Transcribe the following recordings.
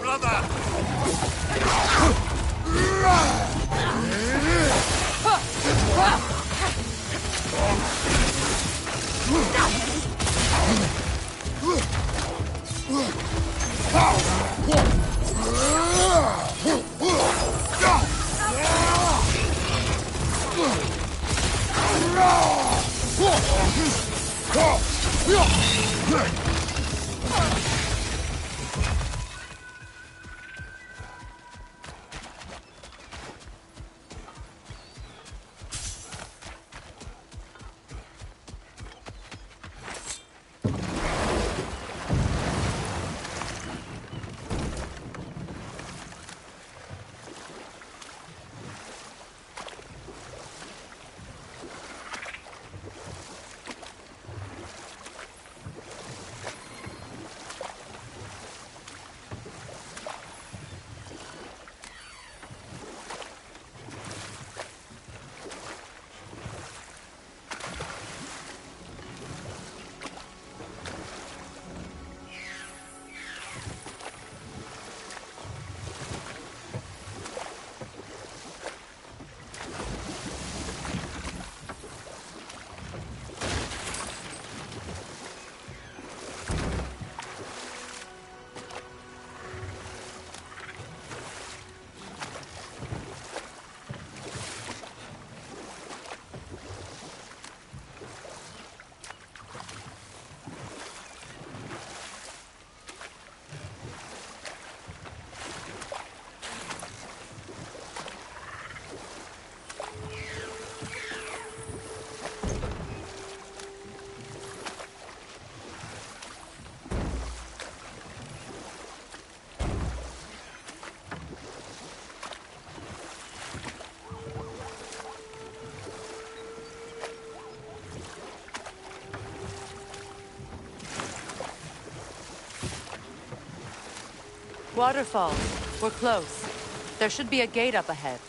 brother! Waterfall. We're close. There should be a gate up ahead.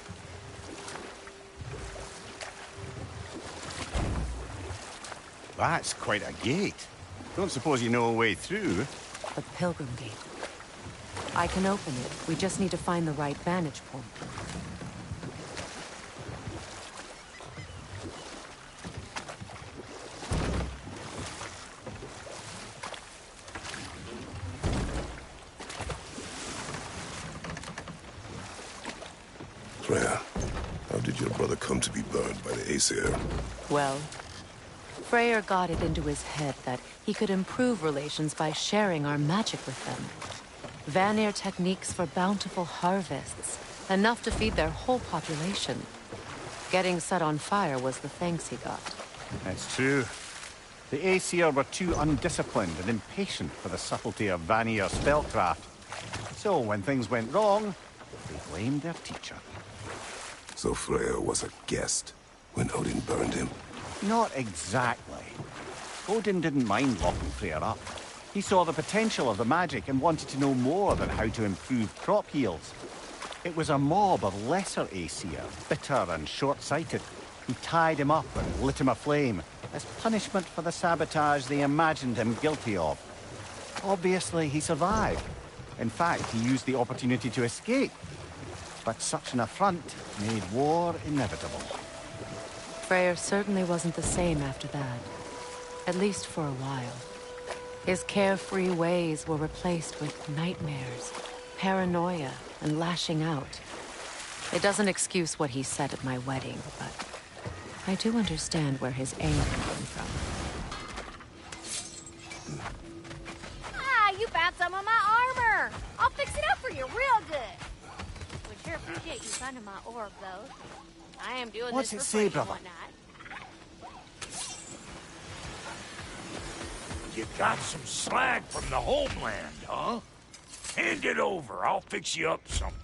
That's quite a gate. Don't suppose you know a way through? The Pilgrim Gate. I can open it. We just need to find the right vantage point. Freya, how did your brother come to be burned by the Aesir? Well, Freyr got it into his head that he could improve relations by sharing our magic with them. Vanir techniques for bountiful harvests, enough to feed their whole population. Getting set on fire was the thanks he got. It's true. The Aesir were too undisciplined and impatient for the subtlety of Vanir spellcraft. So when things went wrong, they blamed their teacher. So Freya was a guest when Odin burned him? Not exactly. Odin didn't mind locking Freyr up. He saw the potential of the magic and wanted to know more than how to improve crop yields. It was a mob of lesser Aesir, bitter and short-sighted, who tied him up and lit him aflame as punishment for the sabotage they imagined him guilty of. Obviously, he survived. In fact, he used the opportunity to escape. But such an affront made war inevitable. Freyr certainly wasn't the same after that. At least for a while. His carefree ways were replaced with nightmares, paranoia, and lashing out. It doesn't excuse what he said at my wedding, but I do understand where his anger came from. Ah, you found some of my armor! I'll fix it up for you real good! Would sure appreciate you finding my orb, though. I am doing What's this it for say, free brother? and whatnot. You got some slag from the homeland, huh? Hand it over. I'll fix you up something.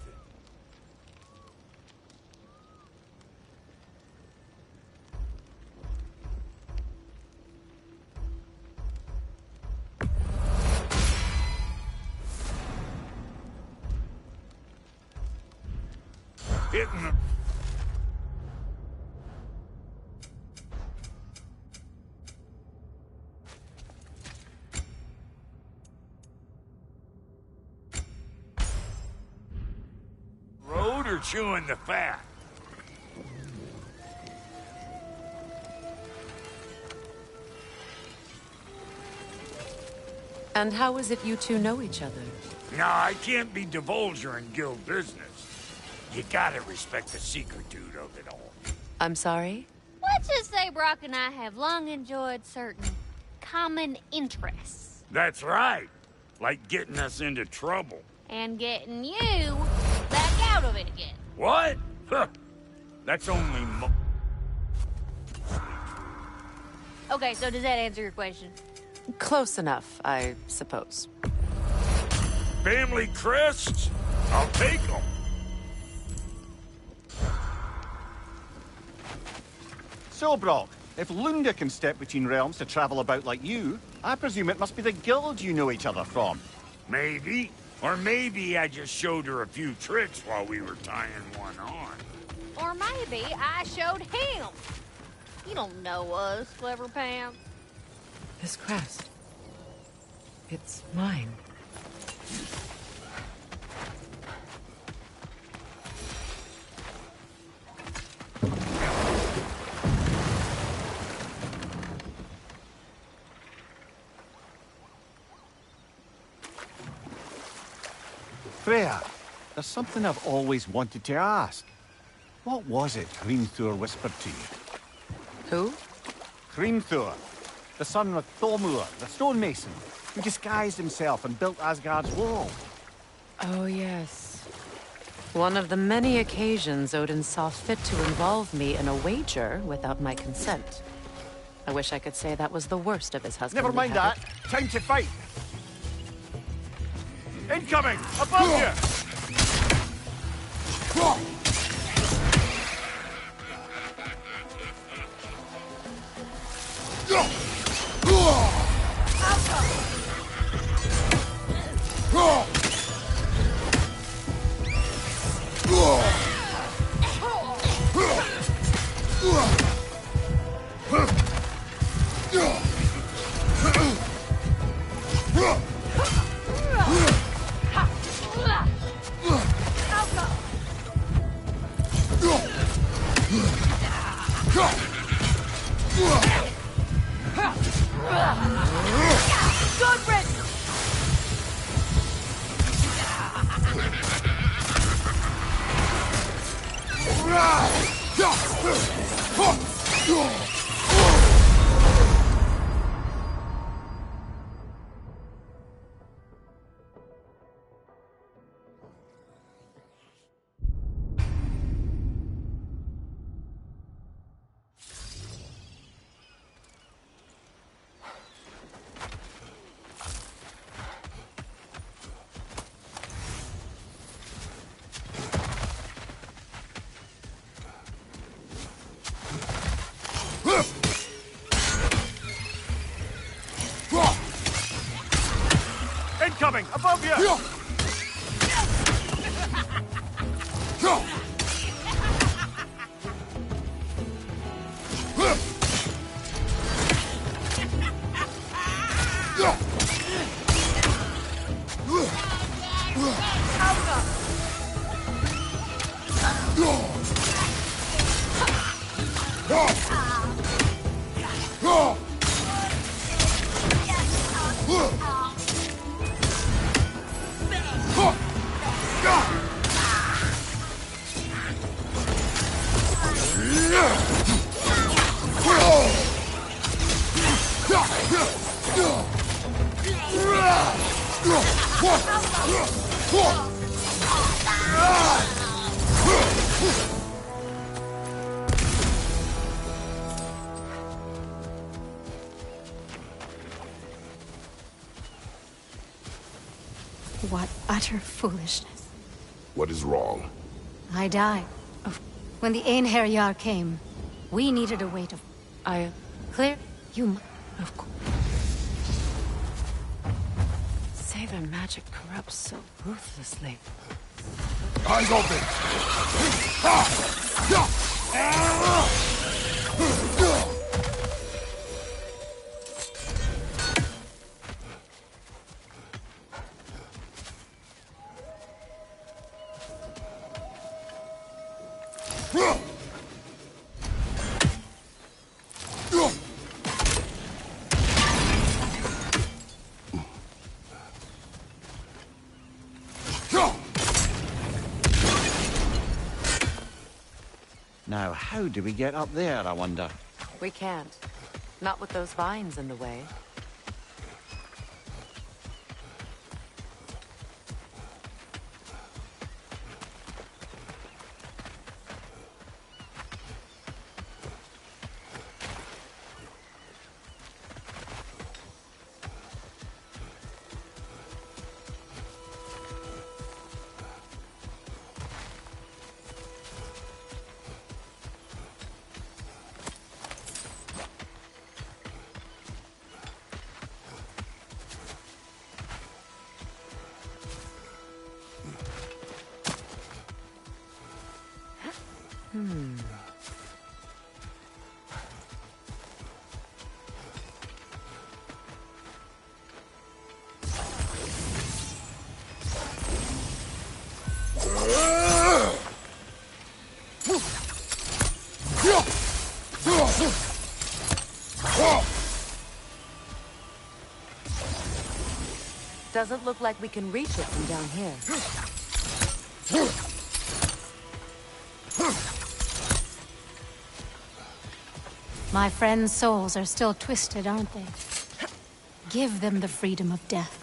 Hitting the... you're chewing the fat. And how is it you two know each other? No, I can't be divulger in guild business. You gotta respect the secret dude of it all. I'm sorry? Let's just say Brock and I have long enjoyed certain common interests. That's right. Like getting us into trouble. And getting you back out of it again. What? Huh. That's only Okay, so does that answer your question? Close enough, I suppose. family crests? I'll take them. So, Brock, if Lunda can step between realms to travel about like you, I presume it must be the guild you know each other from. Maybe. Or maybe I just showed her a few tricks while we were tying one on. Or maybe I showed him. You don't know us, Clever Pants. This crest. It's mine. Freya, there's something I've always wanted to ask. What was it Hrimthur whispered to you? Who? Hrimthur, the son of Thormur, the stonemason, who disguised himself and built Asgard's wall. Oh, yes. One of the many occasions Odin saw fit to involve me in a wager without my consent. I wish I could say that was the worst of his husband. Never mind that. Time to fight. Incoming! Above you! Incoming! Above you! What utter foolishness. What is wrong? I died. When the Einherjar came, we needed a way to... Clear? Of course. Say their magic corrupts so ruthlessly. Eyes open! Now, how do we get up there, I wonder? We can't. Not with those vines in the way. Doesn't look like we can reach it from down here. My friends' souls are still twisted, aren't they? Give them the freedom of death.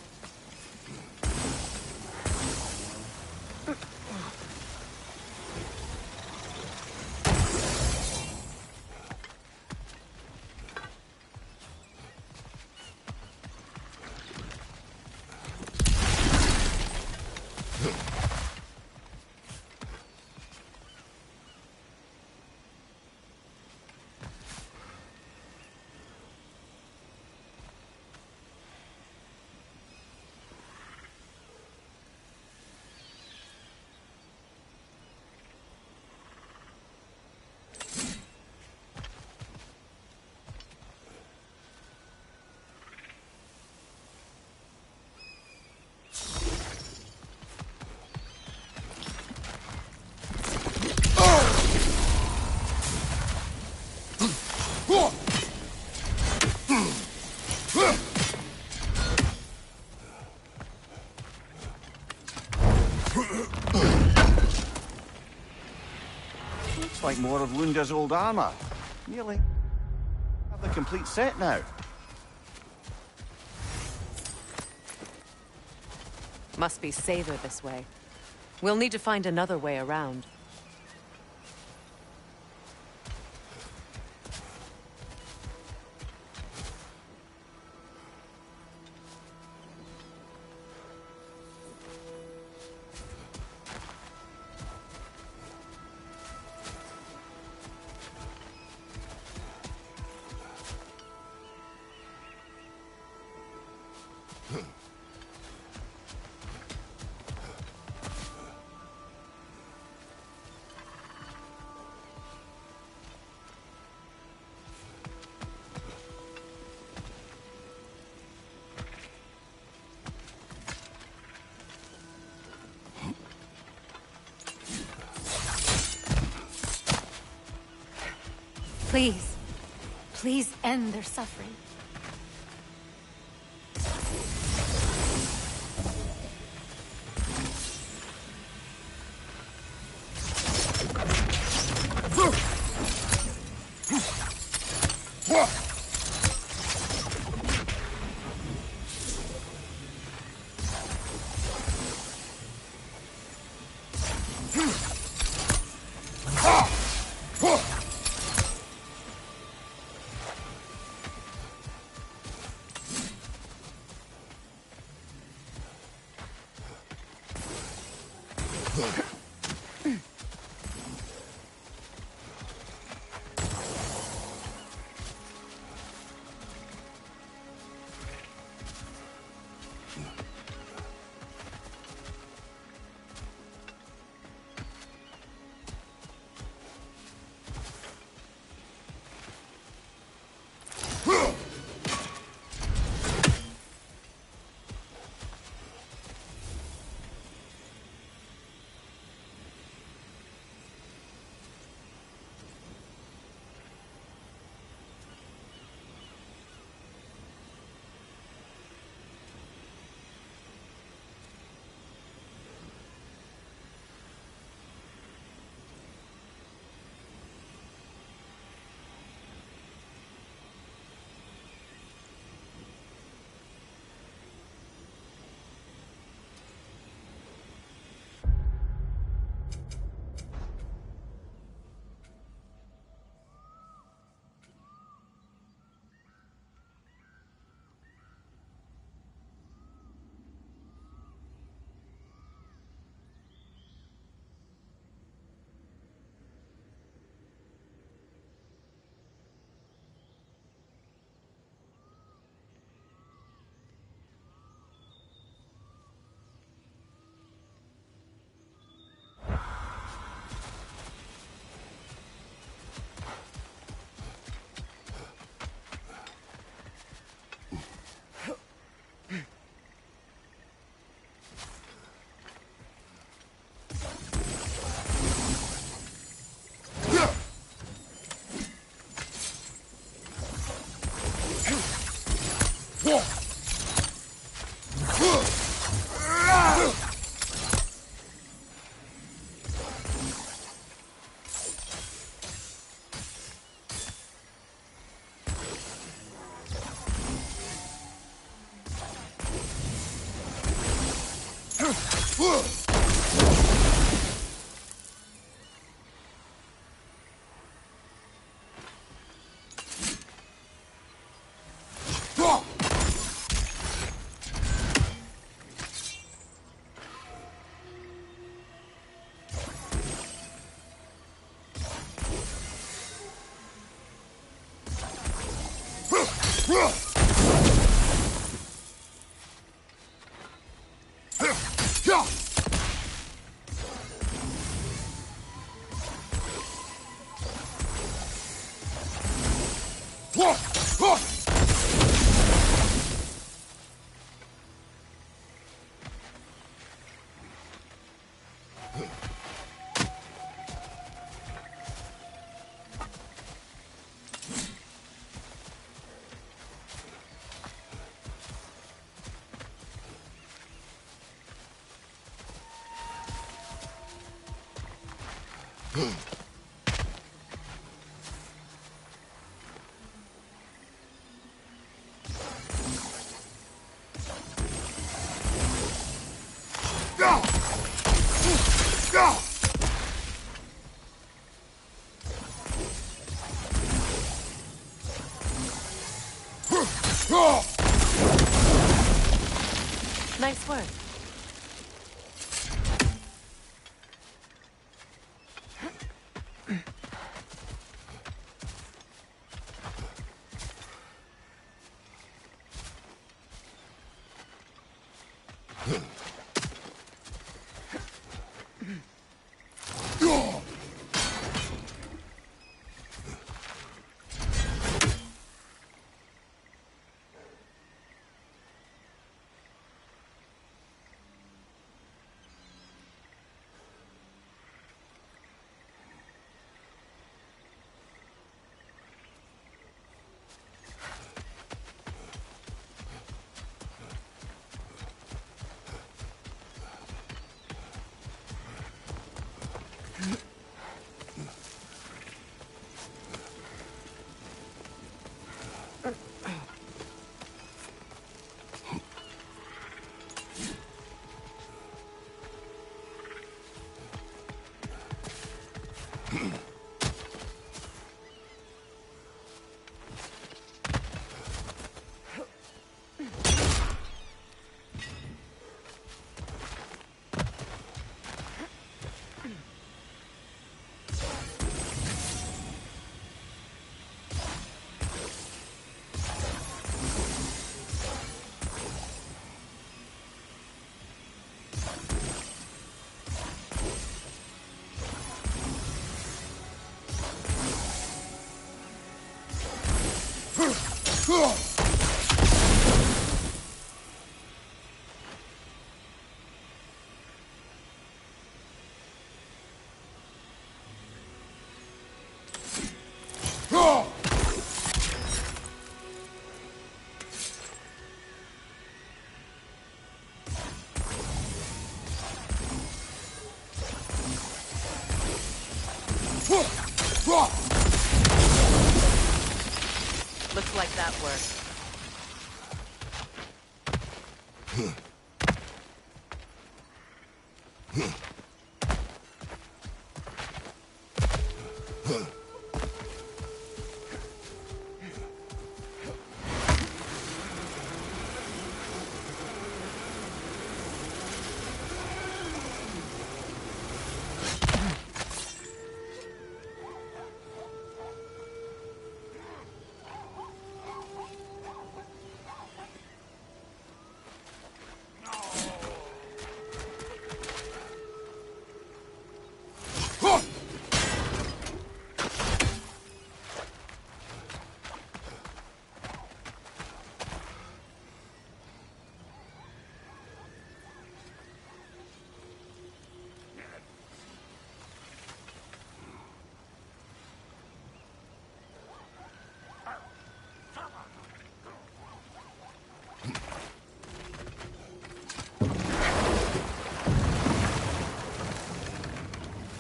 Looks like more of Lunda's old armor. Nearly have the complete set now. Must be safer this way. We'll need to find another way around. Please. Please end their suffering. Nice work. Looks like that worked.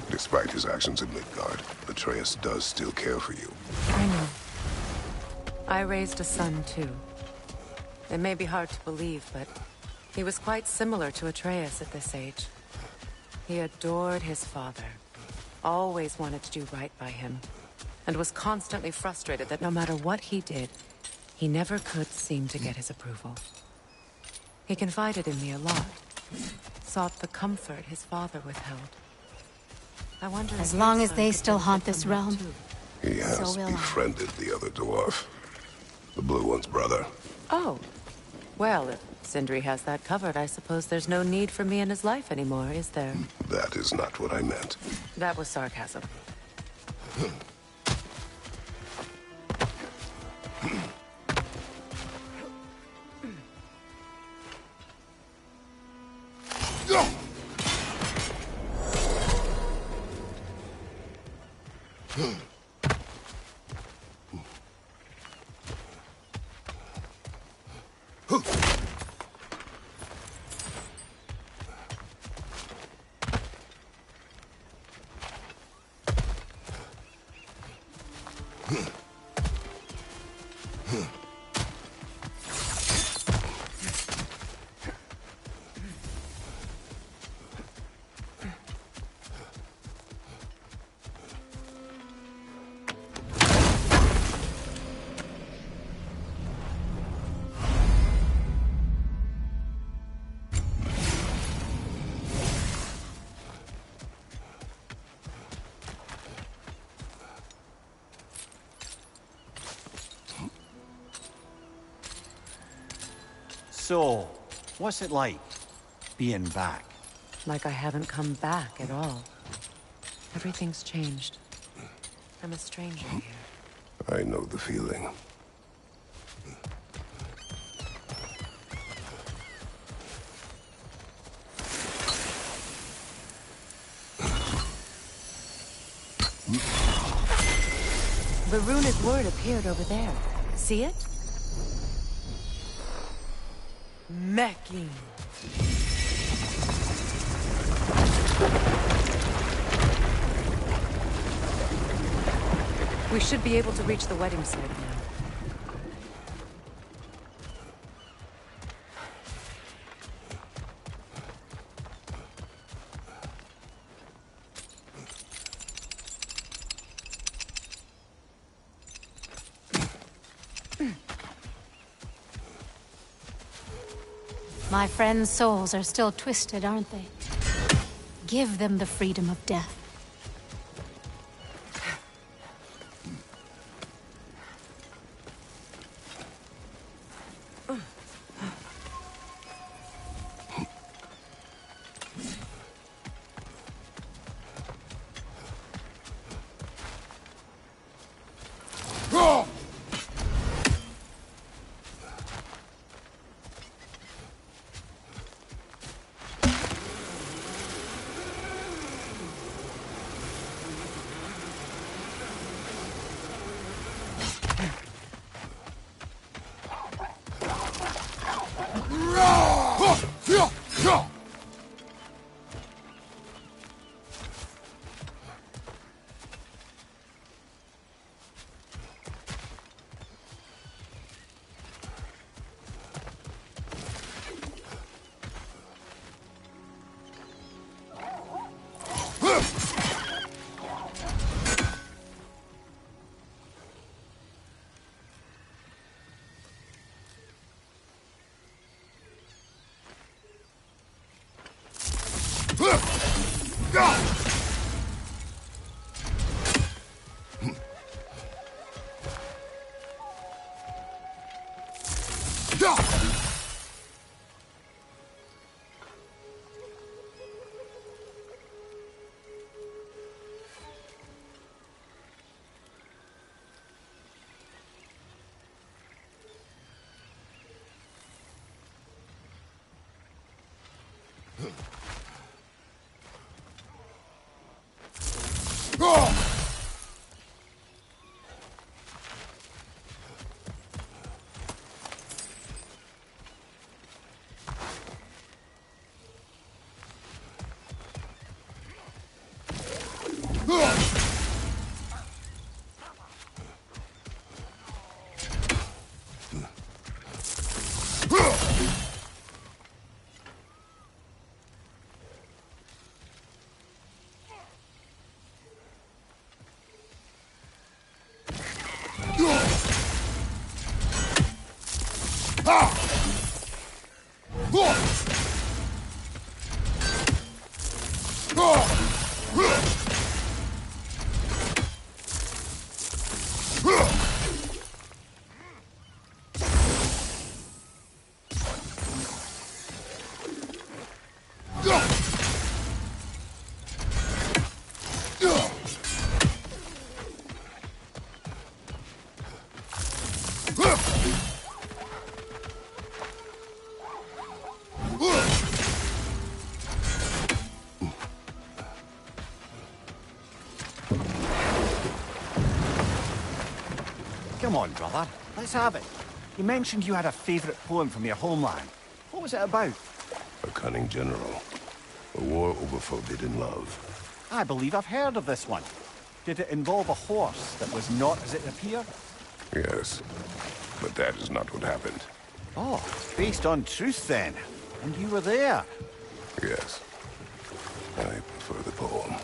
Despite his actions in Midgard, Atreus does still care for you. I know. I raised a son, too. It may be hard to believe, but he was quite similar to Atreus at this age. He adored his father, always wanted to do right by him, and was constantly frustrated that no matter what he did, he never could seem to get his approval. He confided in me a lot, sought the comfort his father withheld. I wonder As if long your as son they could still benefit haunt this from that realm. too. He has So will I. befriended the other dwarf. The blue one's brother. Oh. Well, if Sindri has that covered, I suppose there's no need for me in his life anymore, is there? That is not what I meant. That was sarcasm. So, what's it like, being back? Like I haven't come back at all. Everything's changed. I'm a stranger here. I know the feeling. The runic word appeared over there. See it? Mecking. We should be able to reach the wedding site now. My friends' souls are still twisted, aren't they? Give them the freedom of death. Come on, brother. Let's have it. You mentioned you had a favorite poem from your homeland. What was it about? A cunning general. A war over forbidden love. I believe I've heard of this one. Did it involve a horse that was not as it appeared? Yes, but that is not what happened. Oh, based on truth then. And you were there. Yes. I prefer the poem.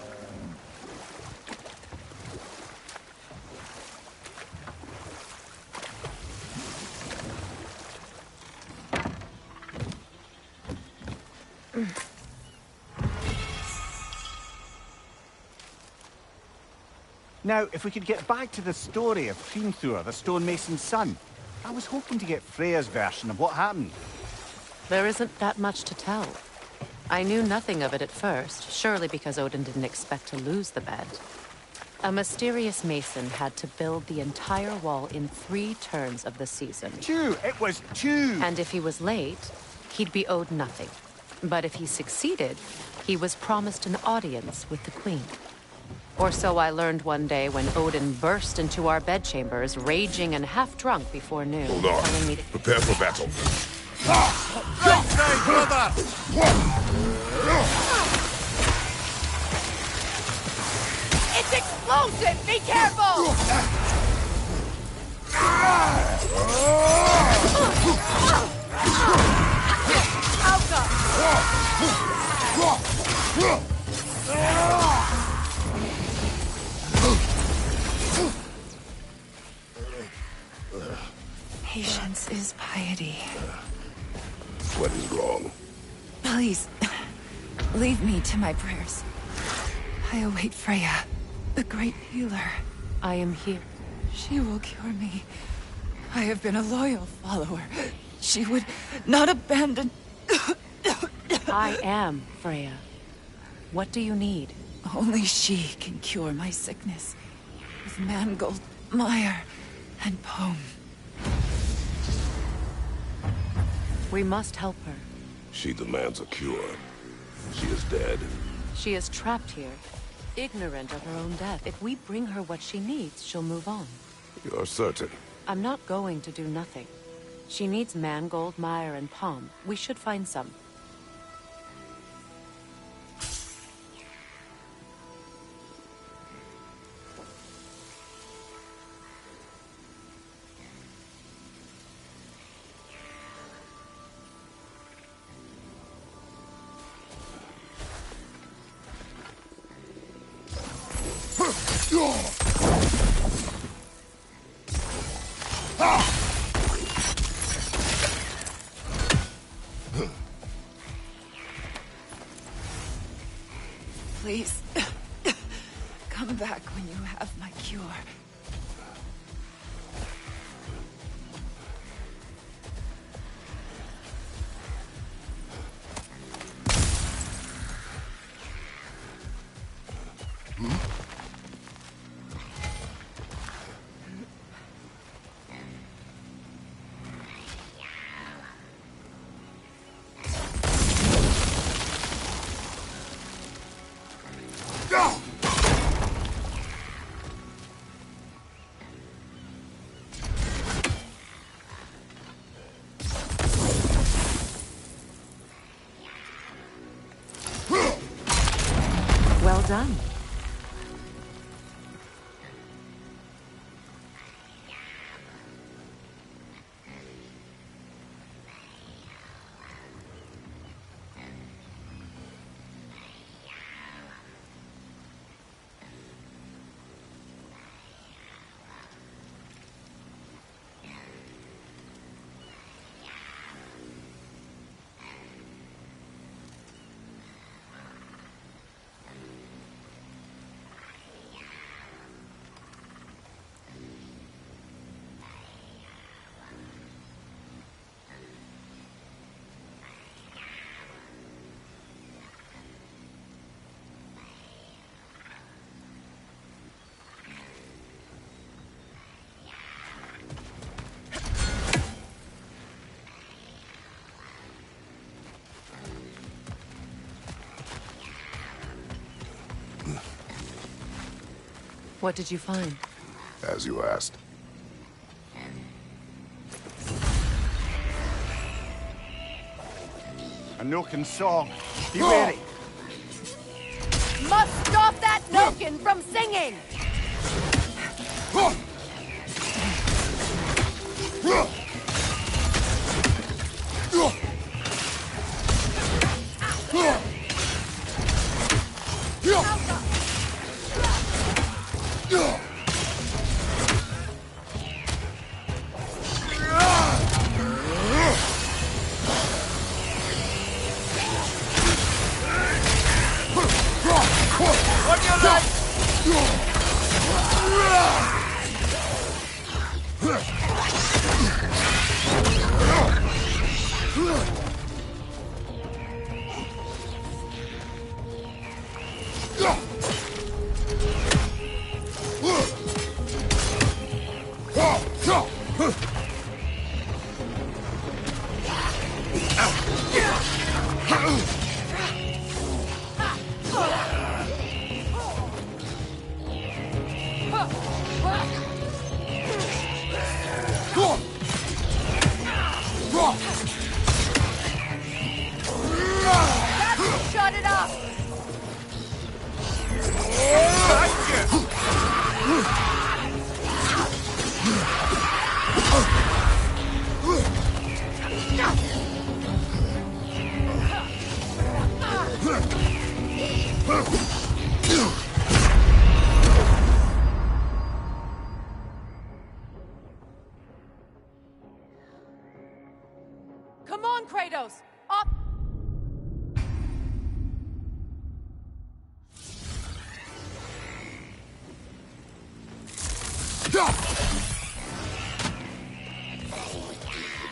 Now, if we could get back to the story of Hrimthur, the stonemason's son. I was hoping to get Freya's version of what happened. There isn't that much to tell. I knew nothing of it at first, surely because Odin didn't expect to lose the bed. A mysterious mason had to build the entire wall in 3 turns of the season. 2! It was 2! And if he was late, he'd be owed nothing. But if he succeeded, he was promised an audience with the queen. Or so I learned one day when Odin burst into our bedchambers, raging and half-drunk before noon, Hold on. telling me to... Prepare for battle. Right side, brother! It's explosive! Be careful! Patience is piety. What is wrong? Please, leave me to my prayers. I await Freya, the great healer. I am here. She will cure me. I have been a loyal follower. She would not abandon... I am Freya. What do you need? Only she can cure my sickness. With mangold, mire, and poem. We must help her. She demands a cure. She is dead. She is trapped here, ignorant of her own death. If we bring her what she needs, she'll move on. You're certain? I'm not going to do nothing. She needs mangold, mire, and palm. We should find some. Please, come back when you have my cure. Well done. What did you find? As you asked. A Noken song. Be wary. Must stop that Noken from singing! Shut it up! Come on, Kratos! Up!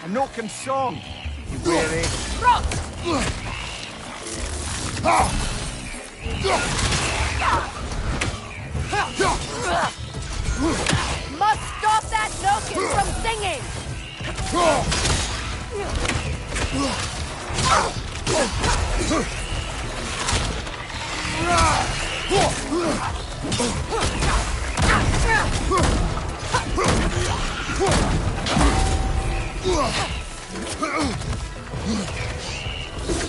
A Noken song. Be wary. Must stop that Noken from singing!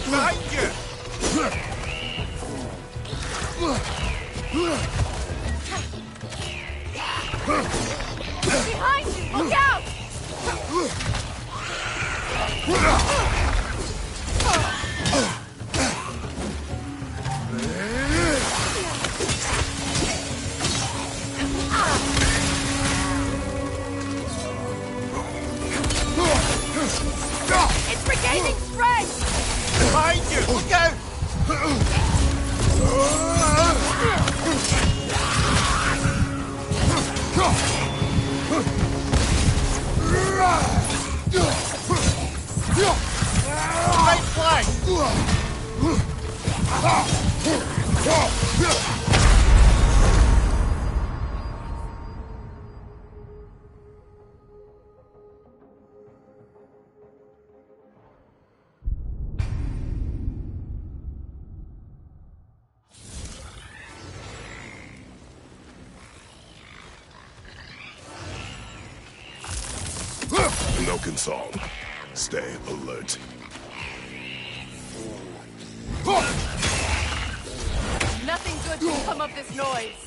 Behind you! Behind you! Look out! It's regaining strength! Behind you! Look out! Right flank! Noken song. Stay alert. Nothing good can come of this noise.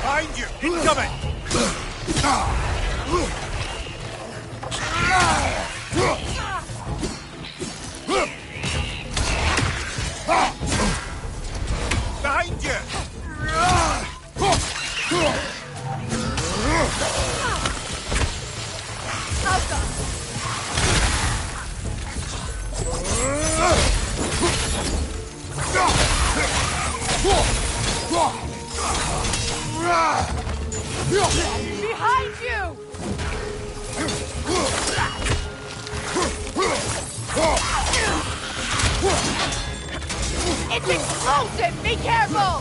Behind you! Incoming! Behind you! Behind you! It's explosive! Be careful!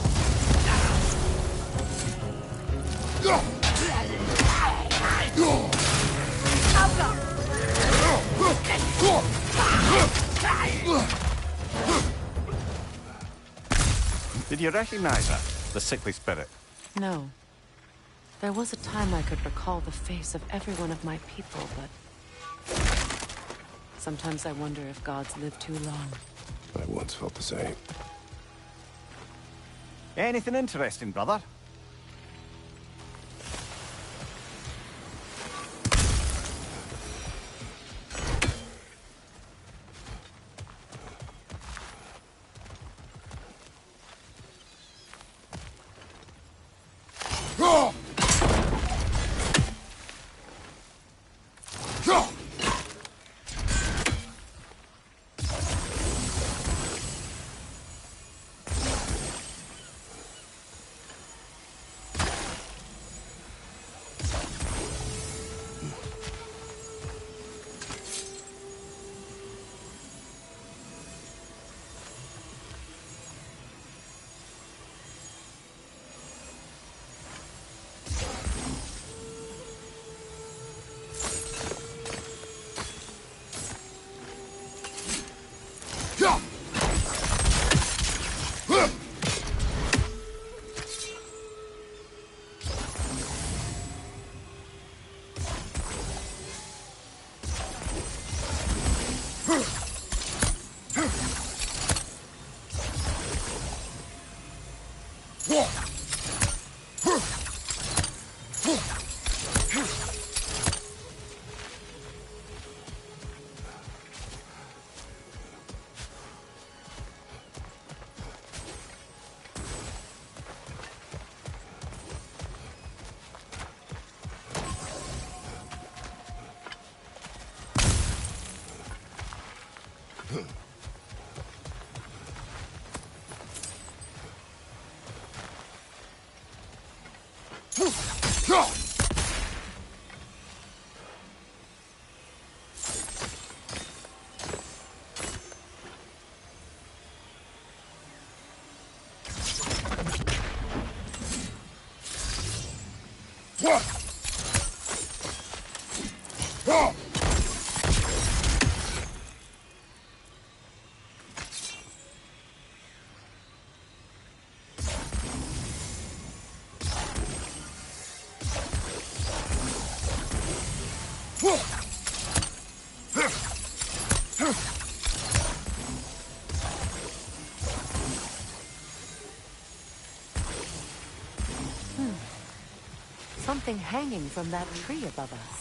Alpha! Did you recognize her, the sickly spirit? No. There was a time I could recall the face of every one of my people, but... sometimes I wonder if gods live too long. I once felt the same. Anything interesting, brother? Something hanging from that tree above us.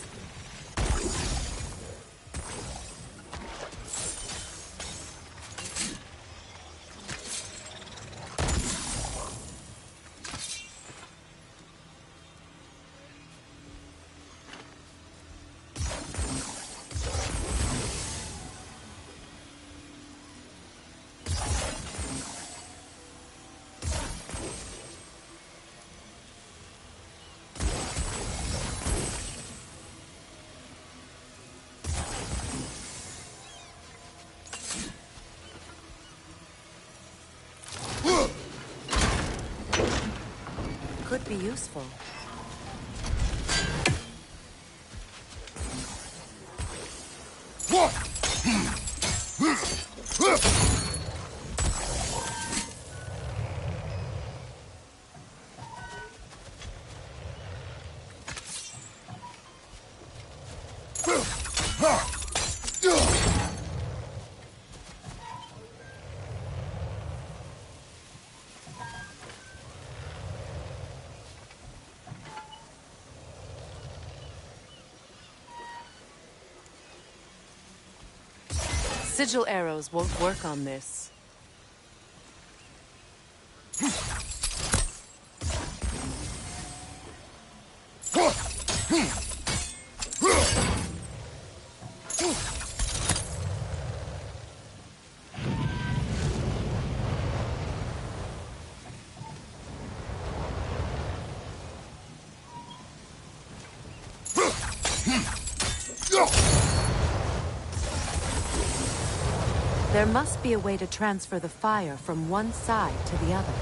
Could be useful. Sigil arrows won't work on this. There must be a way to transfer the fire from one side to the other.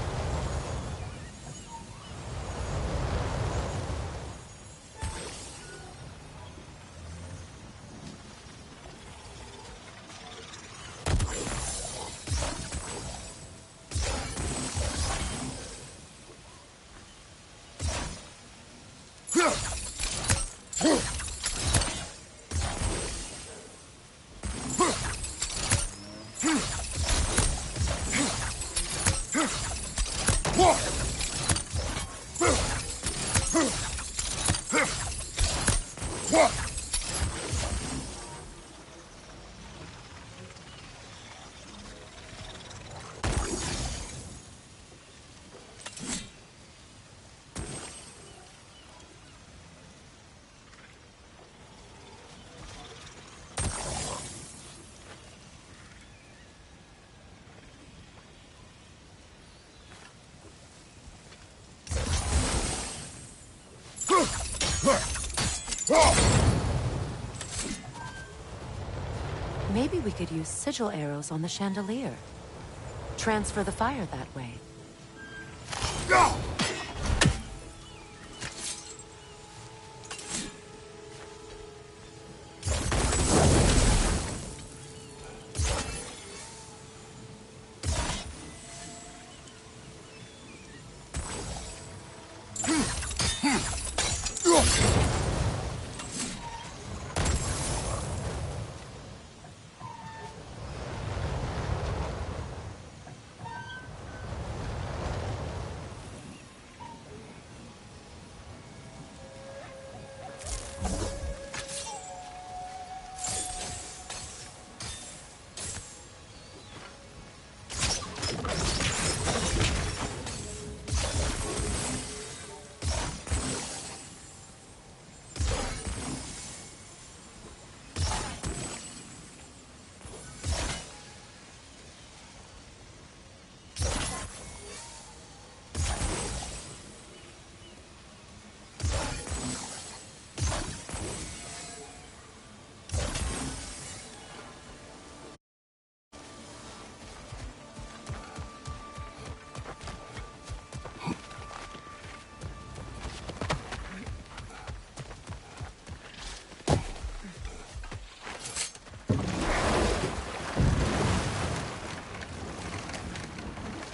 Maybe we could use sigil arrows on the chandelier. Transfer the fire that way.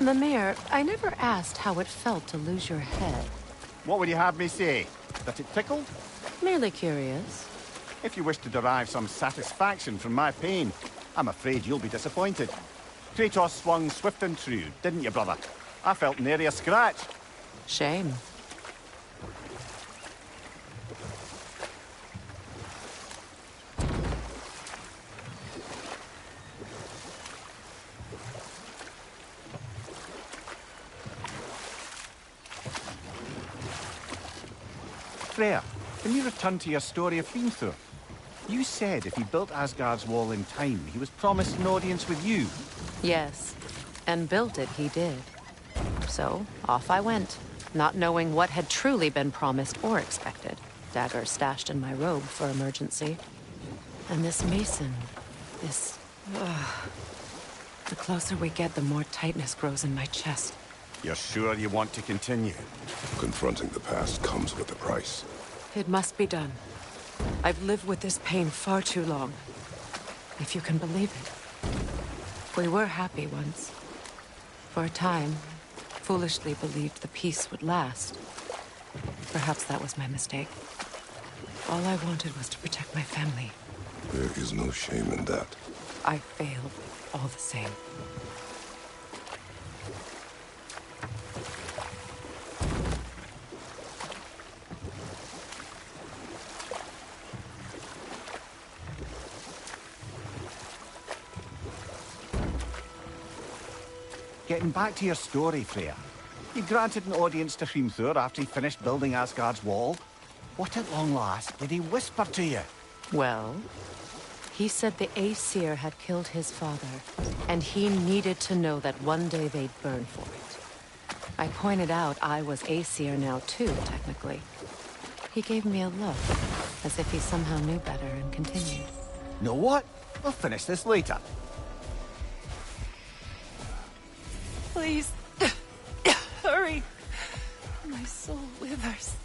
Mimir, I never asked how it felt to lose your head. What would you have me say? That it tickled? Merely curious. If you wish to derive some satisfaction from my pain, I'm afraid you'll be disappointed. Kratos swung swift and true, didn't you, brother? I felt nary a scratch. Shame. Freya, can you return to your story of Hrimthur? You said if he built Asgard's wall in time, he was promised an audience with you. Yes, and built it he did. So, off I went, not knowing what had truly been promised or expected. Dagger stashed in my robe for emergency. And this mason, this... The closer we get, the more tightness grows in my chest. You're sure you want to continue? Confronting the past comes with a price. It must be done. I've lived with this pain far too long. If you can believe it. We were happy once. For a time, foolishly believed the peace would last. Perhaps that was my mistake. All I wanted was to protect my family. There is no shame in that. I failed, all the same. Getting back to your story, Freya. You granted an audience to Hrimthur after he finished building Asgard's wall. What at long last did he whisper to you? Well, he said the Aesir had killed his father, and he needed to know that one day they'd burn for it. I pointed out I was Aesir now too, technically. He gave me a look, as if he somehow knew better and continued. Know what? We'll finish this later. Please. Hurry. My soul withers.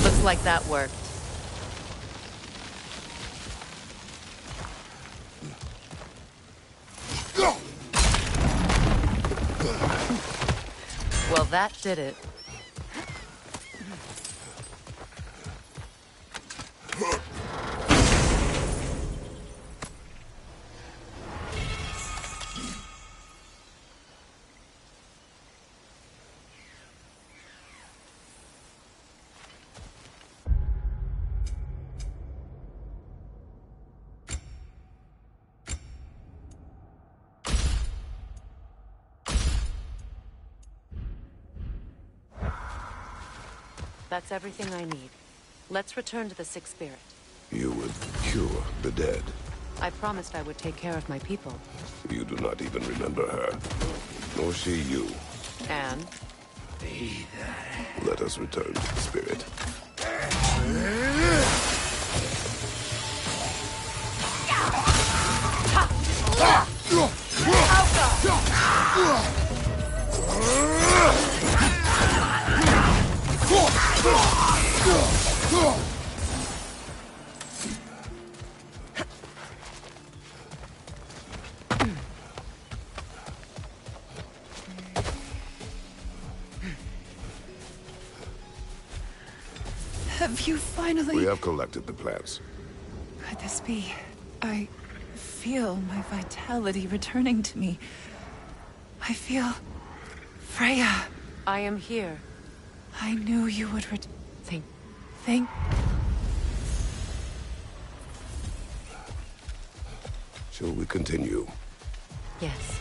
Looks like that worked. Well, that did it. That's everything I need. Let's return to the Sixth Spirit. You would cure the dead. I promised I would take care of my people. You do not even remember her. Nor she you. And? Let us return to the spirit. Have you finally... We have collected the plants. Could this be? I feel my vitality returning to me. I feel... Freya. I am here. I knew you would Thank... Shall we continue? Yes.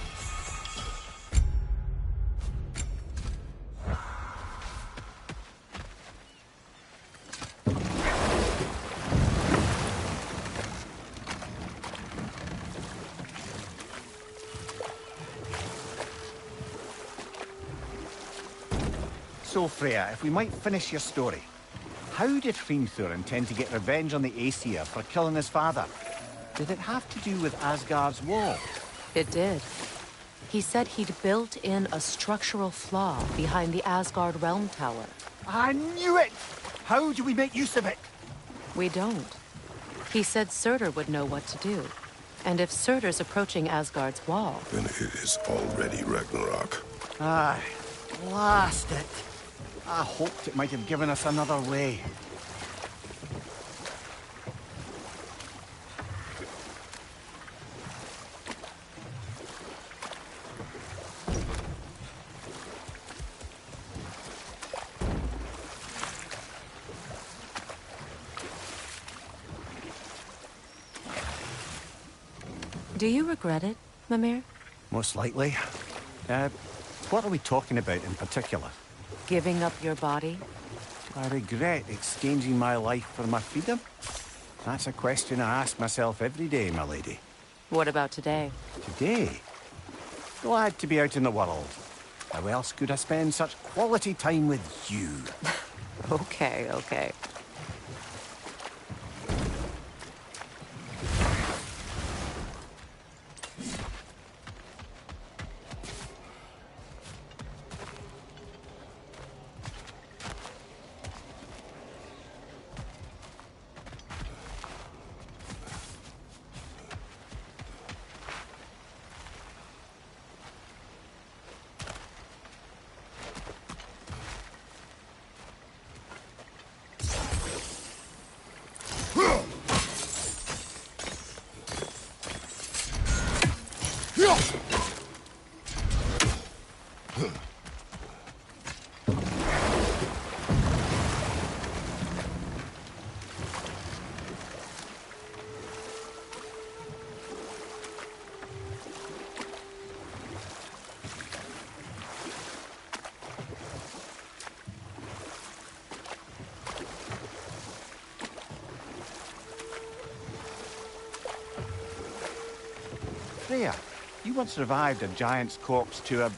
So, Freya, if we might finish your story. How did Hrimthur intend to get revenge on the Aesir for killing his father? Did it have to do with Asgard's wall? It did. He said he'd built in a structural flaw behind the Asgard Realm Tower. I knew it! How do we make use of it? We don't. He said Surtur would know what to do. And if Surtur's approaching Asgard's wall... Then it is already Ragnarok. Aye, blast it. I hoped it might have given us another way. Do you regret it, Mimir? Most likely. What are we talking about in particular? Giving up your body? I regret exchanging my life for my freedom? That's a question I ask myself every day, my lady. What about today? Today? Glad to be out in the world. How else could I spend such quality time with you? Okay, okay. Freya, you once revived a giant's corpse to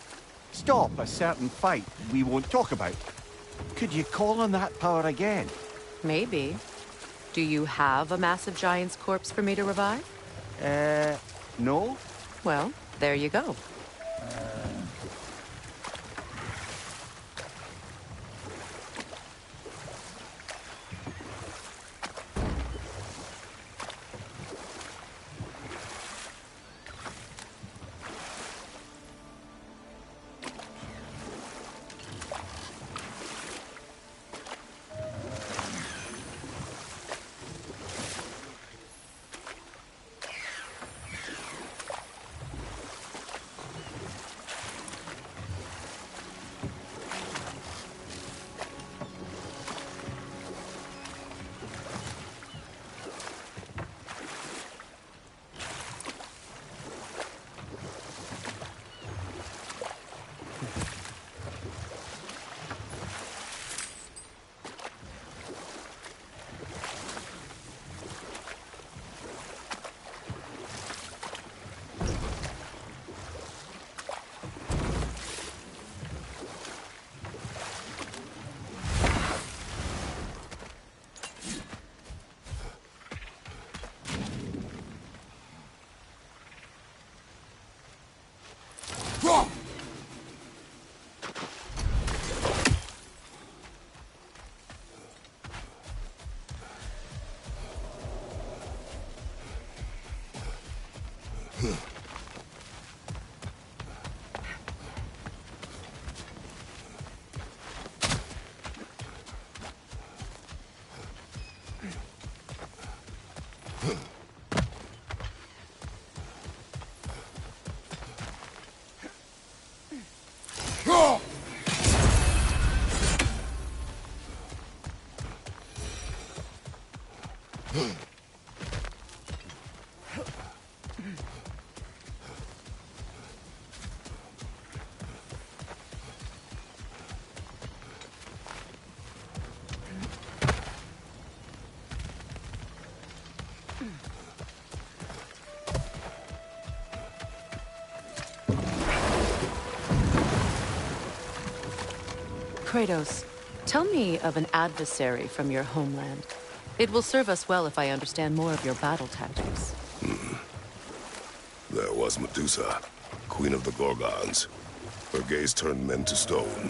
stop a certain fight we won't talk about. Could you call on that power again? Maybe. Do you have a massive giant's corpse for me to revive? No? Well, there you go. Kratos, tell me of an adversary from your homeland. It will serve us well if I understand more of your battle tactics. There was Medusa, queen of the Gorgons. Her gaze turned men to stone.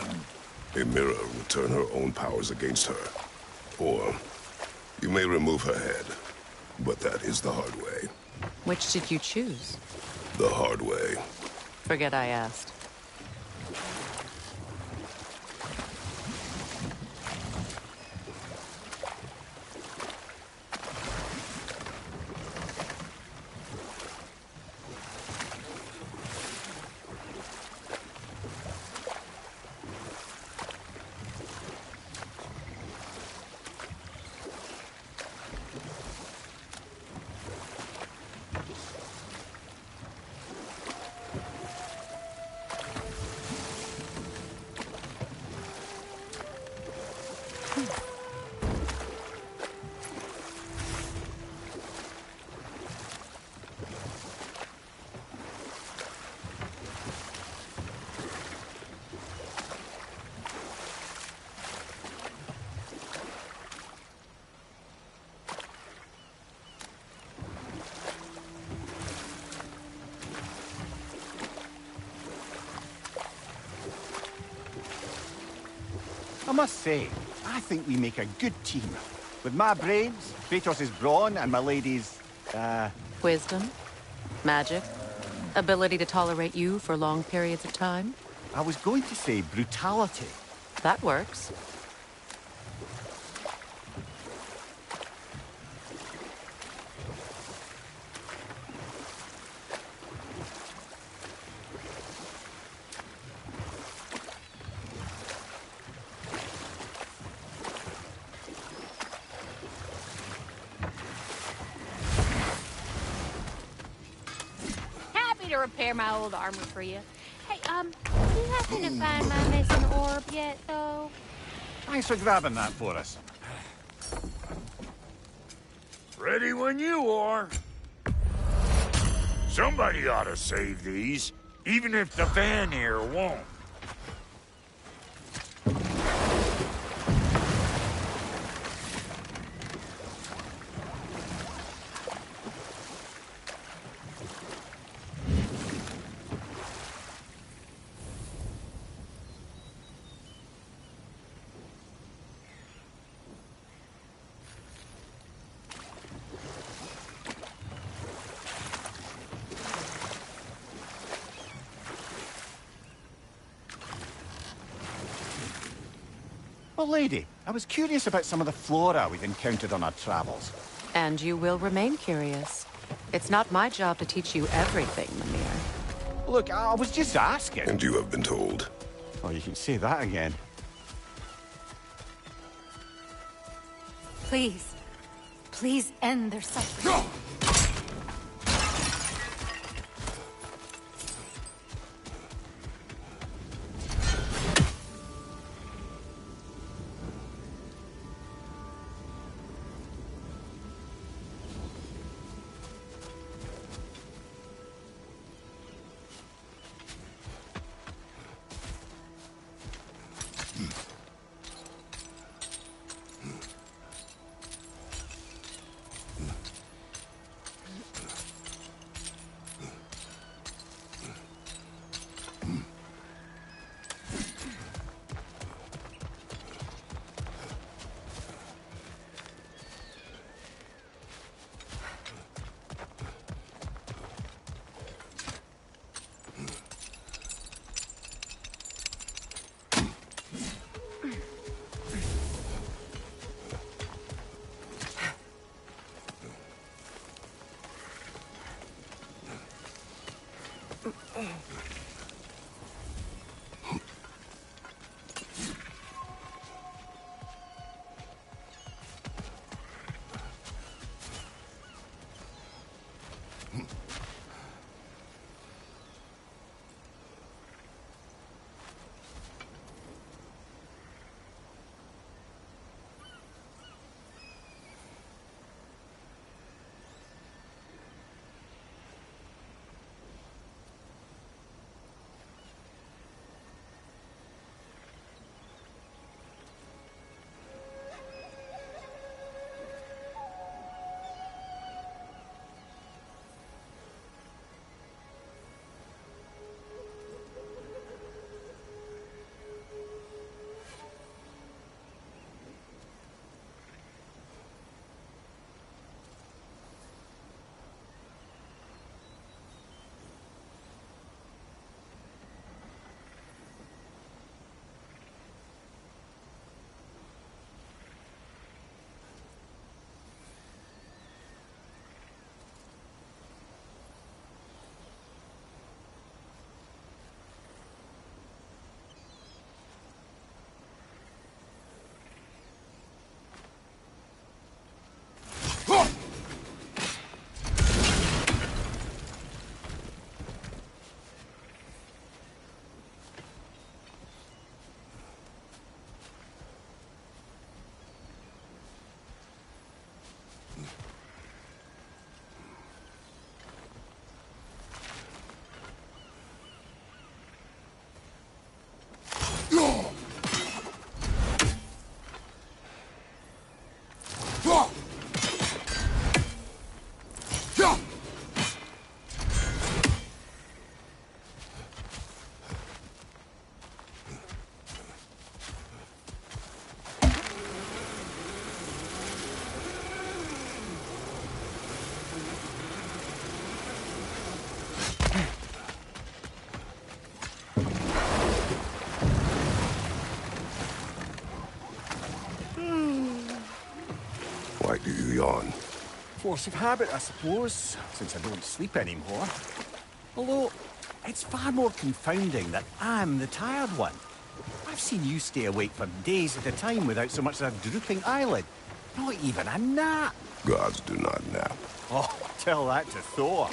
A mirror would turn her own powers against her. Or, you may remove her head, but that is the hard way. Which did you choose? The hard way. Forget I asked. I must say, I think we make a good team. With my brains, Kratos' brawn, and my lady's, Wisdom? Magic? Ability to tolerate you for long periods of time? I was going to say brutality. That works. To repair my old armor for you. Hey, do you happen to find my missing orb yet, though? Thanks for grabbing that for us. Ready when you are. Somebody ought to save these, even if the van here won't. Well, lady, I was curious about some of the flora we've encountered on our travels. And you will remain curious. It's not my job to teach you everything, Mimir. Look, I was just asking. And you have been told. Oh, you can say that again. Please. Please end their suffering. Why do you yawn? Force of habit, I suppose, since I don't sleep anymore. Although, it's far more confounding that I'm the tired one. I've seen you stay awake for days at a time without so much as a drooping eyelid. Not even a nap. Gods do not nap. Oh, tell that to Thor.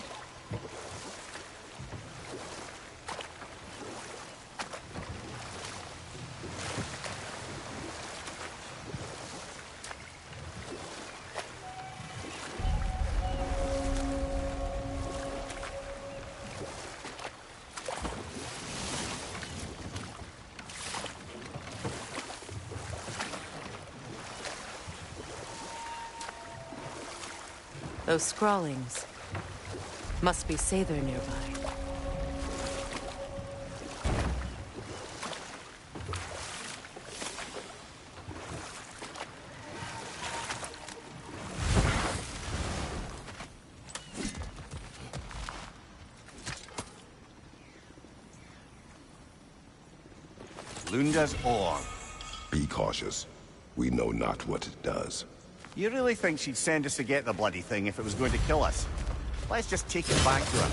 Those scrawlings must be Sather nearby. Lunda's ore. Be cautious. We know not what it does. You really think she'd send us to get the bloody thing if it was going to kill us? Let's just take it back to her.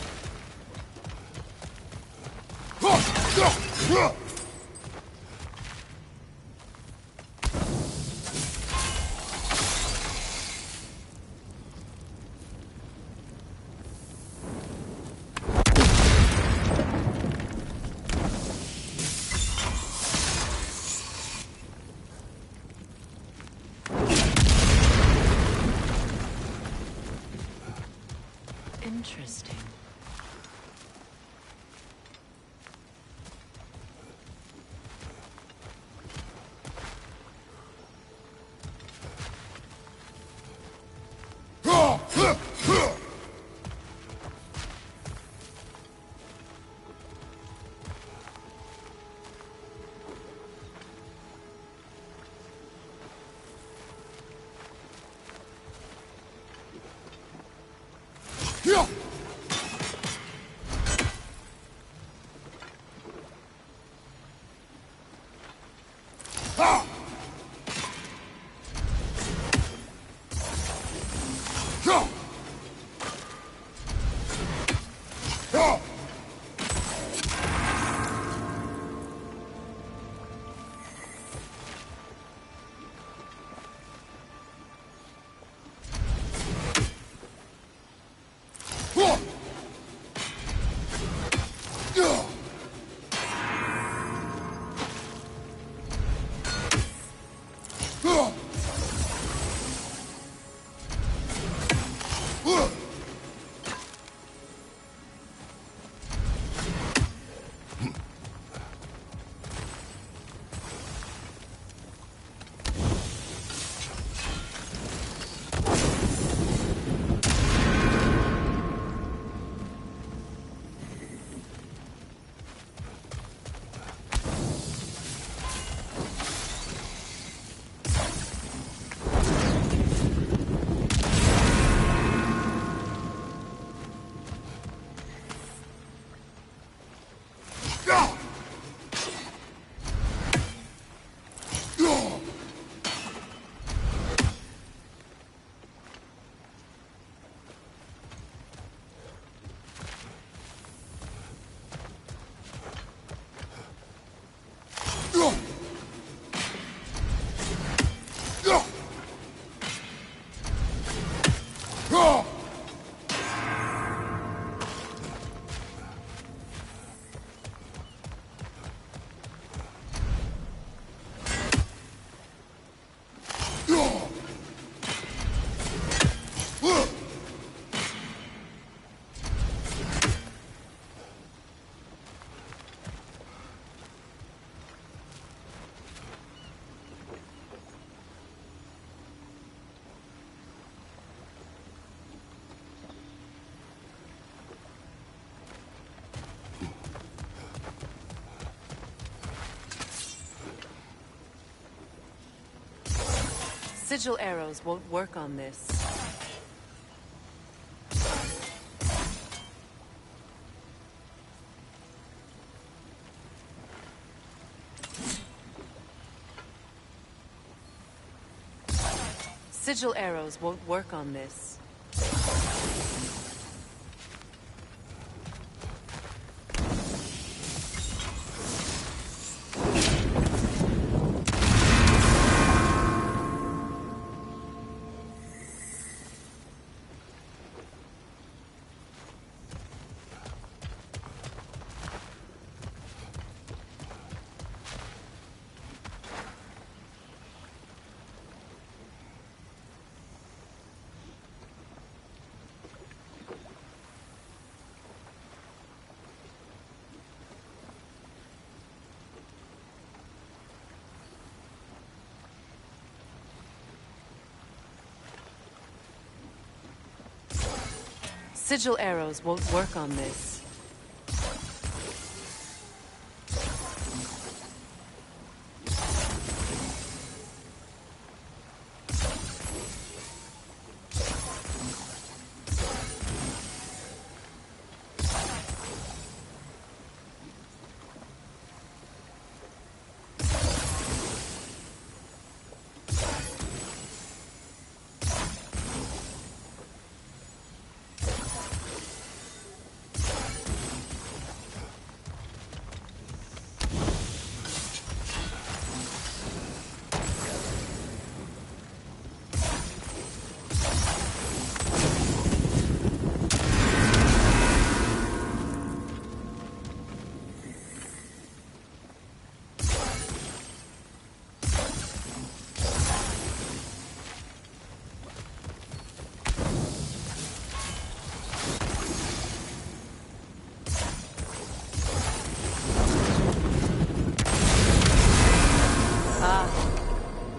Interesting. Sigil arrows won't work on this. Sigil arrows won't work on this. Sigil arrows won't work on this.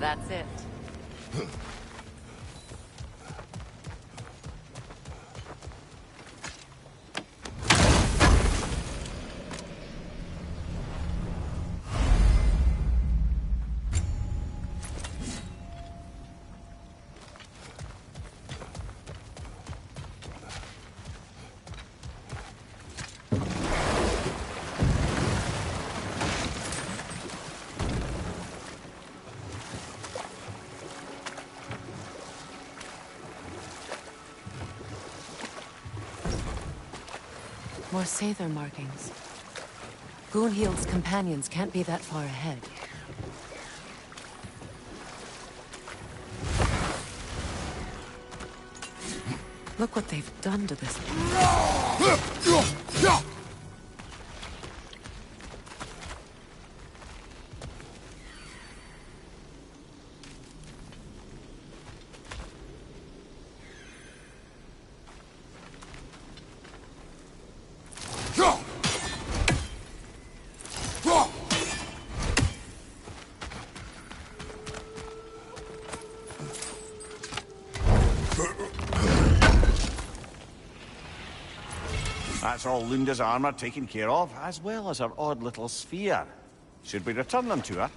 That's it. More Sather markings. Gunhild's companions can't be that far ahead. Look what they've done to this place. That's all Lunda's armor taken care of, as well as her odd little sphere. Should we return them to her?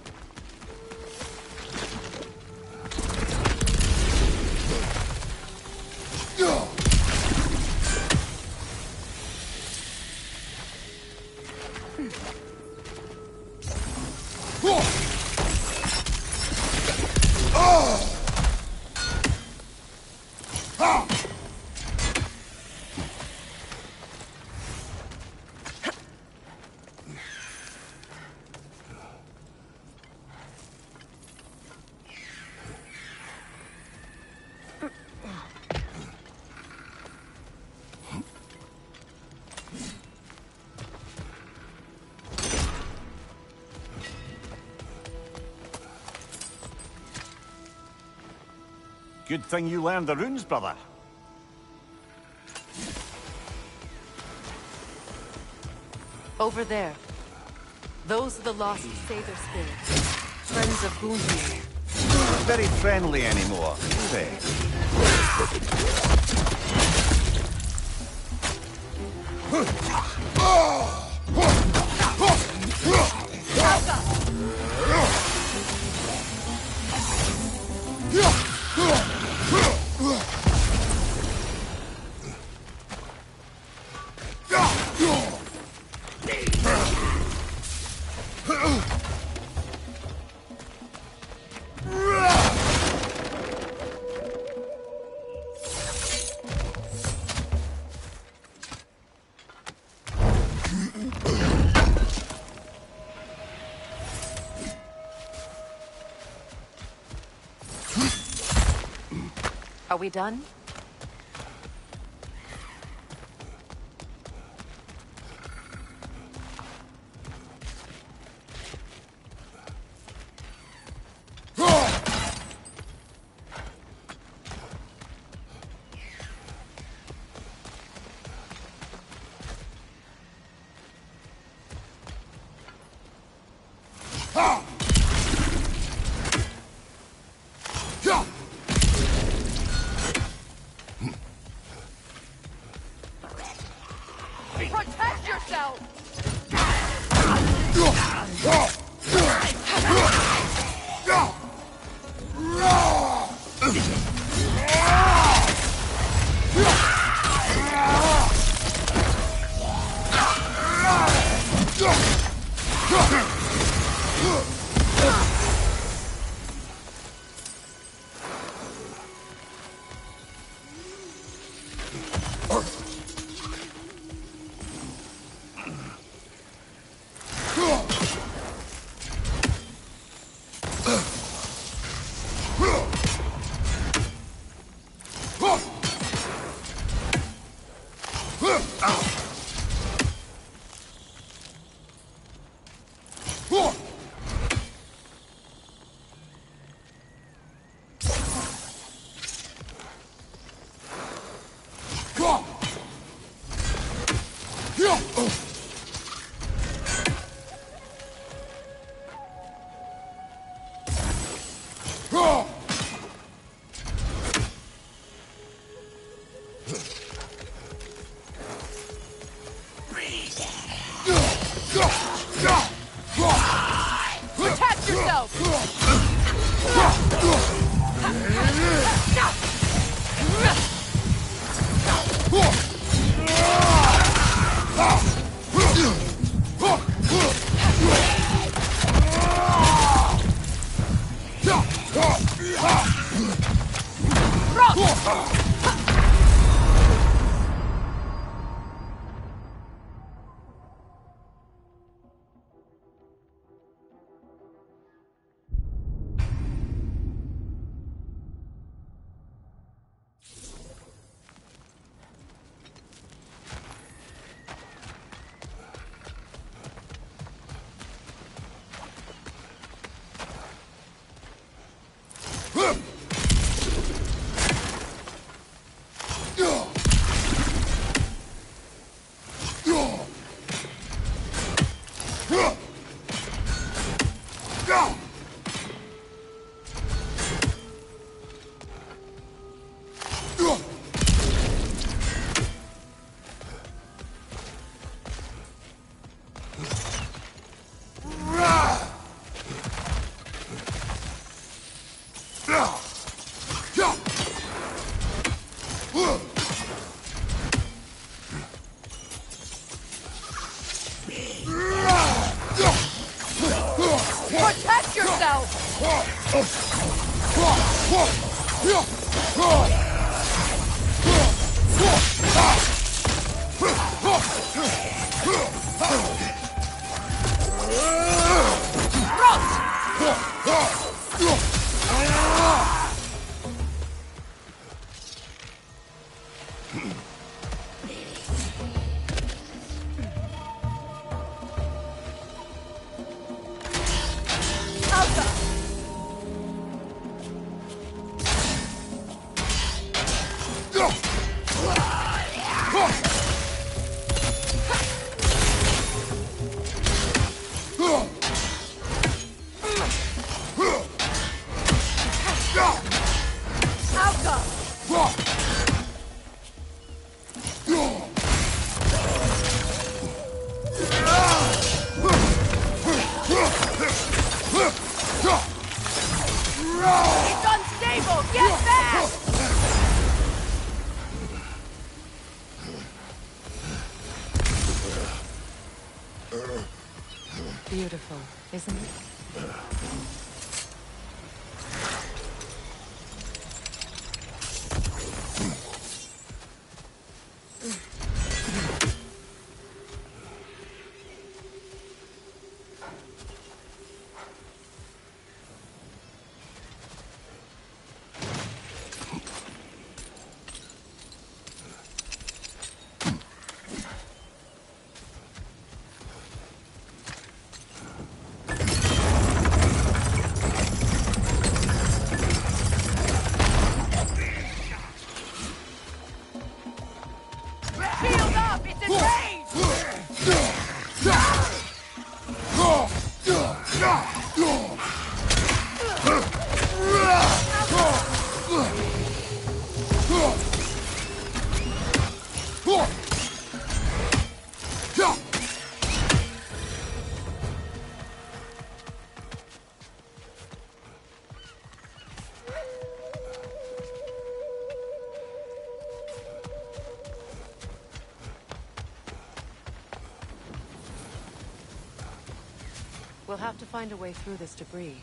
Good thing you learned the runes, brother. Over there. Those are the lost Sather spirits. Friends of Gunhild. Not very friendly anymore, do they? Are we done? yourself! Protect yourself! Protect yourself! It's unstable! Get back! Beautiful, isn't it? Shield up! It's in range! We'll have to find a way through this debris.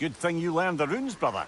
Good thing you learned the runes, brother.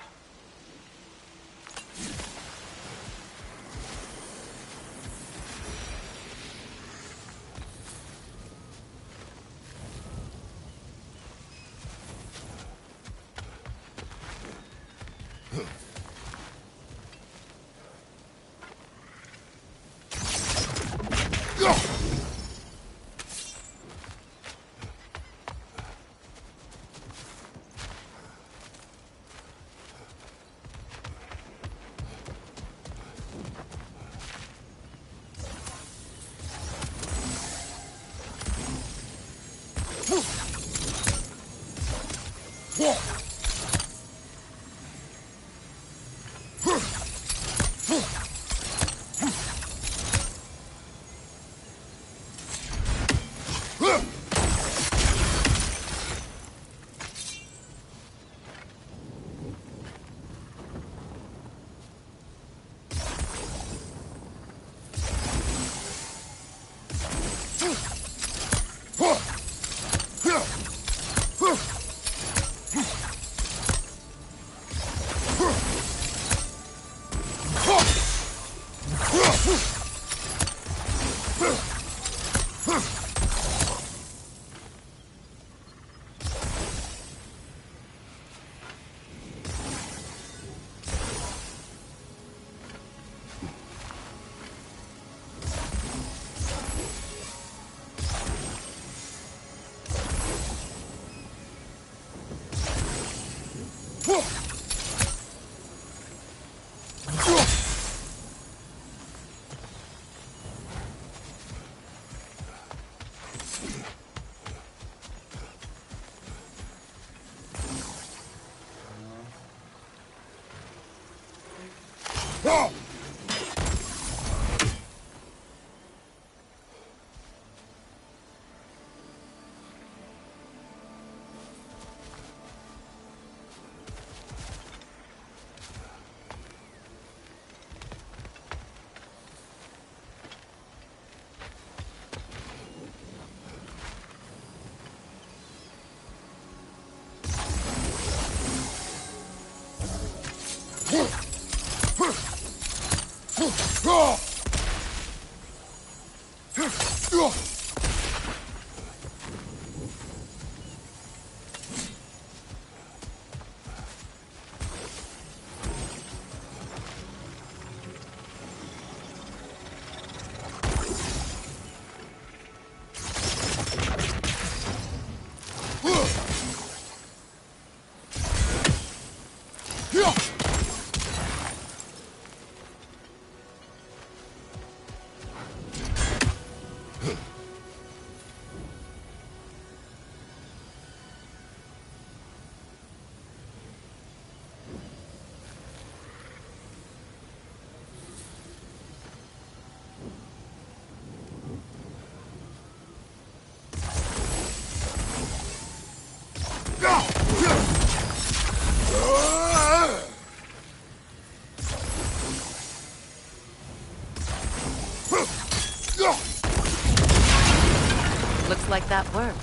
like that worked.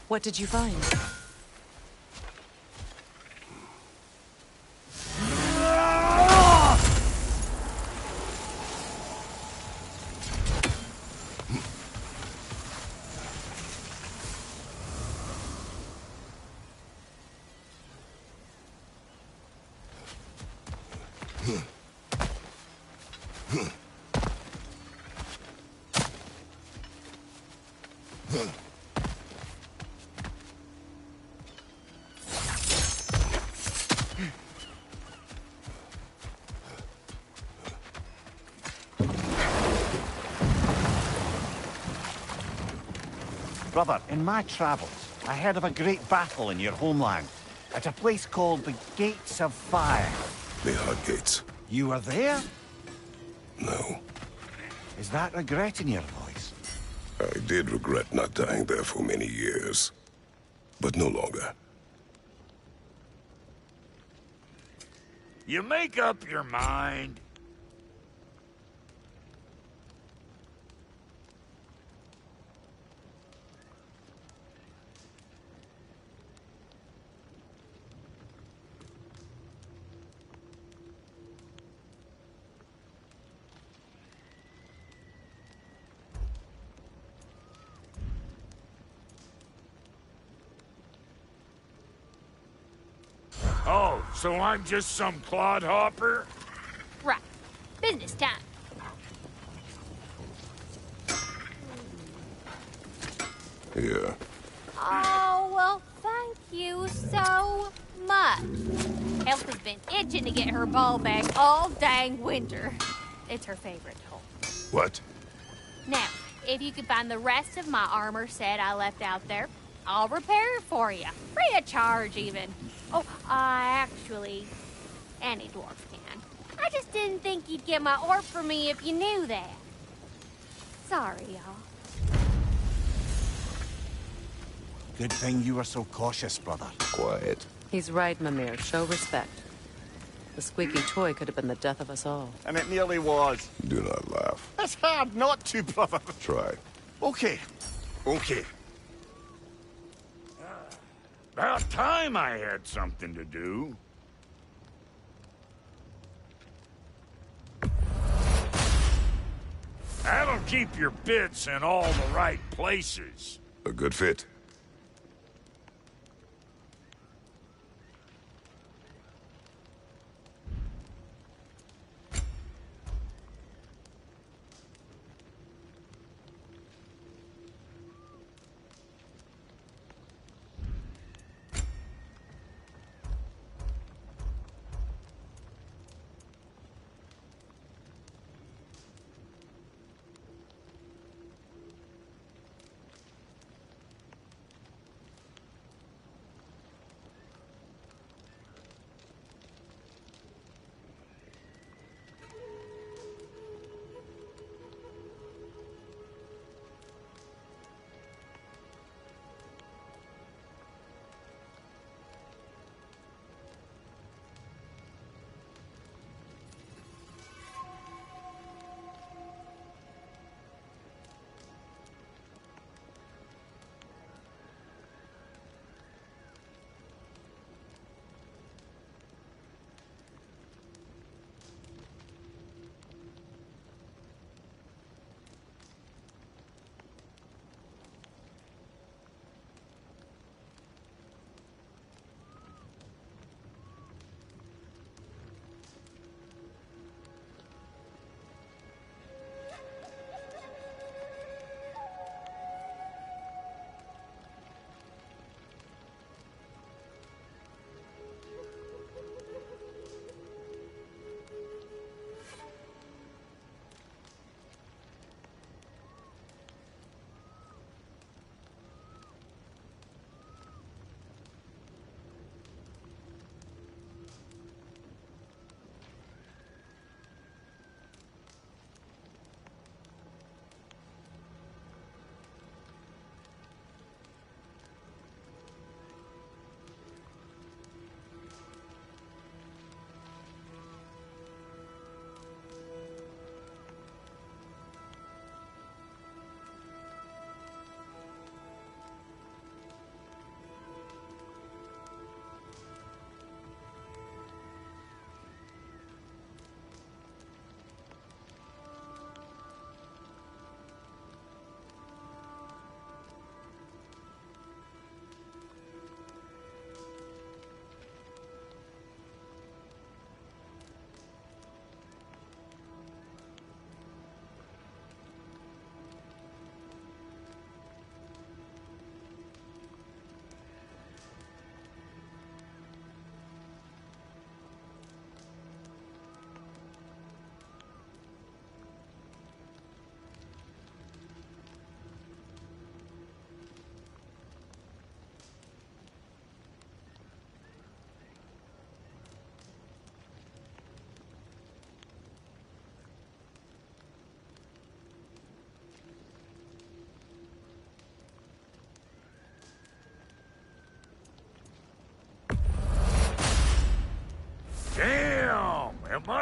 What did you find? Brother, in my travels, I heard of a great battle in your homeland, at a place called the Gates of Fire. The Hot Gates. You were there? No. Is that regret in your voice? I did regret not dying there for many years. But no longer. You make up your mind. Oh, so I'm just some clodhopper? Right. Business time. Here. Oh, well, thank you so much. Elf has been itching to get her ball back all dang winter. It's her favorite toy. What? Now, if you could find the rest of my armor set I left out there, I'll repair it for you. Free of charge, even. Oh, actually, any dwarf can. I just didn't think you'd get my orb for me if you knew that. Sorry, y'all. Good thing you were so cautious, brother. Quiet. He's right, Mimir. Show respect. The squeaky toy could have been the death of us all. And it nearly was. Do not laugh. It's hard not to, brother. Try. Okay. Okay. About time I had something to do. That'll keep your bits in all the right places. A good fit.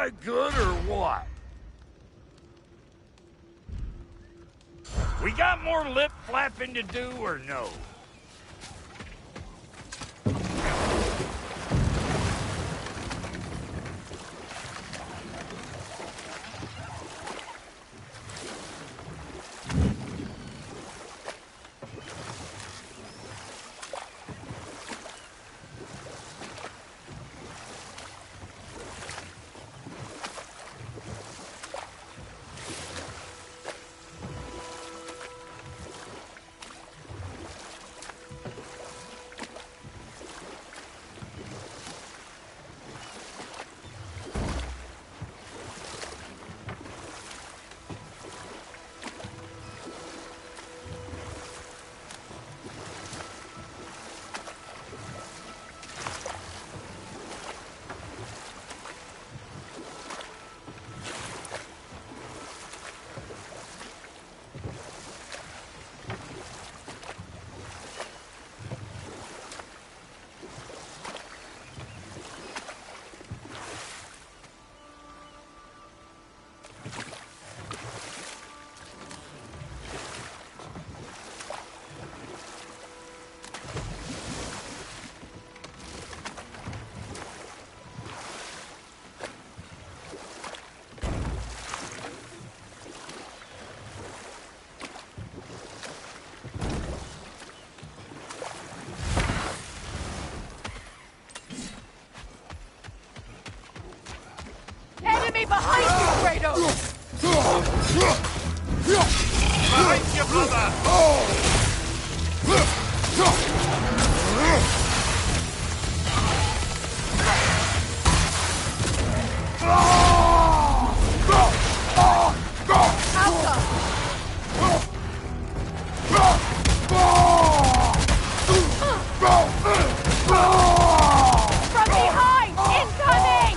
I good or what? We got more lip flapping to do or no? Enemy behind you, Kratos! Behind you, brother! From behind! Incoming!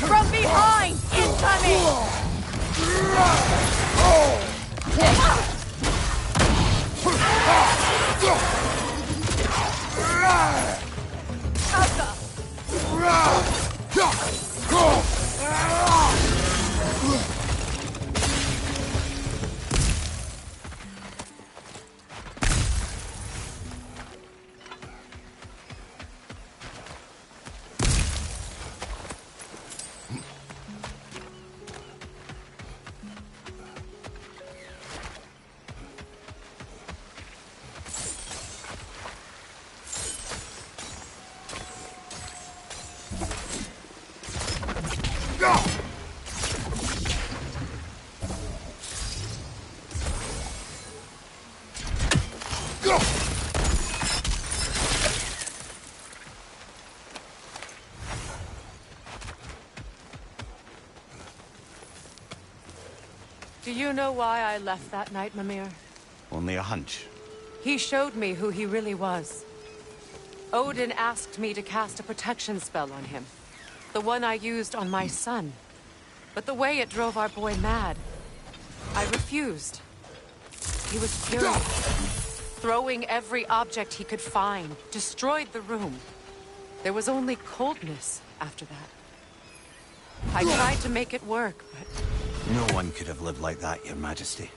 From behind! Incoming! Do you know why I left that night, Mimir? Only a hunch. He showed me who he really was. Odin asked me to cast a protection spell on him. The one I used on my son. But the way it drove our boy mad, I refused. He was furious, throwing every object he could find, destroyed the room. There was only coldness after that. I tried to make it work, but... No one could have lived like that, Your Majesty.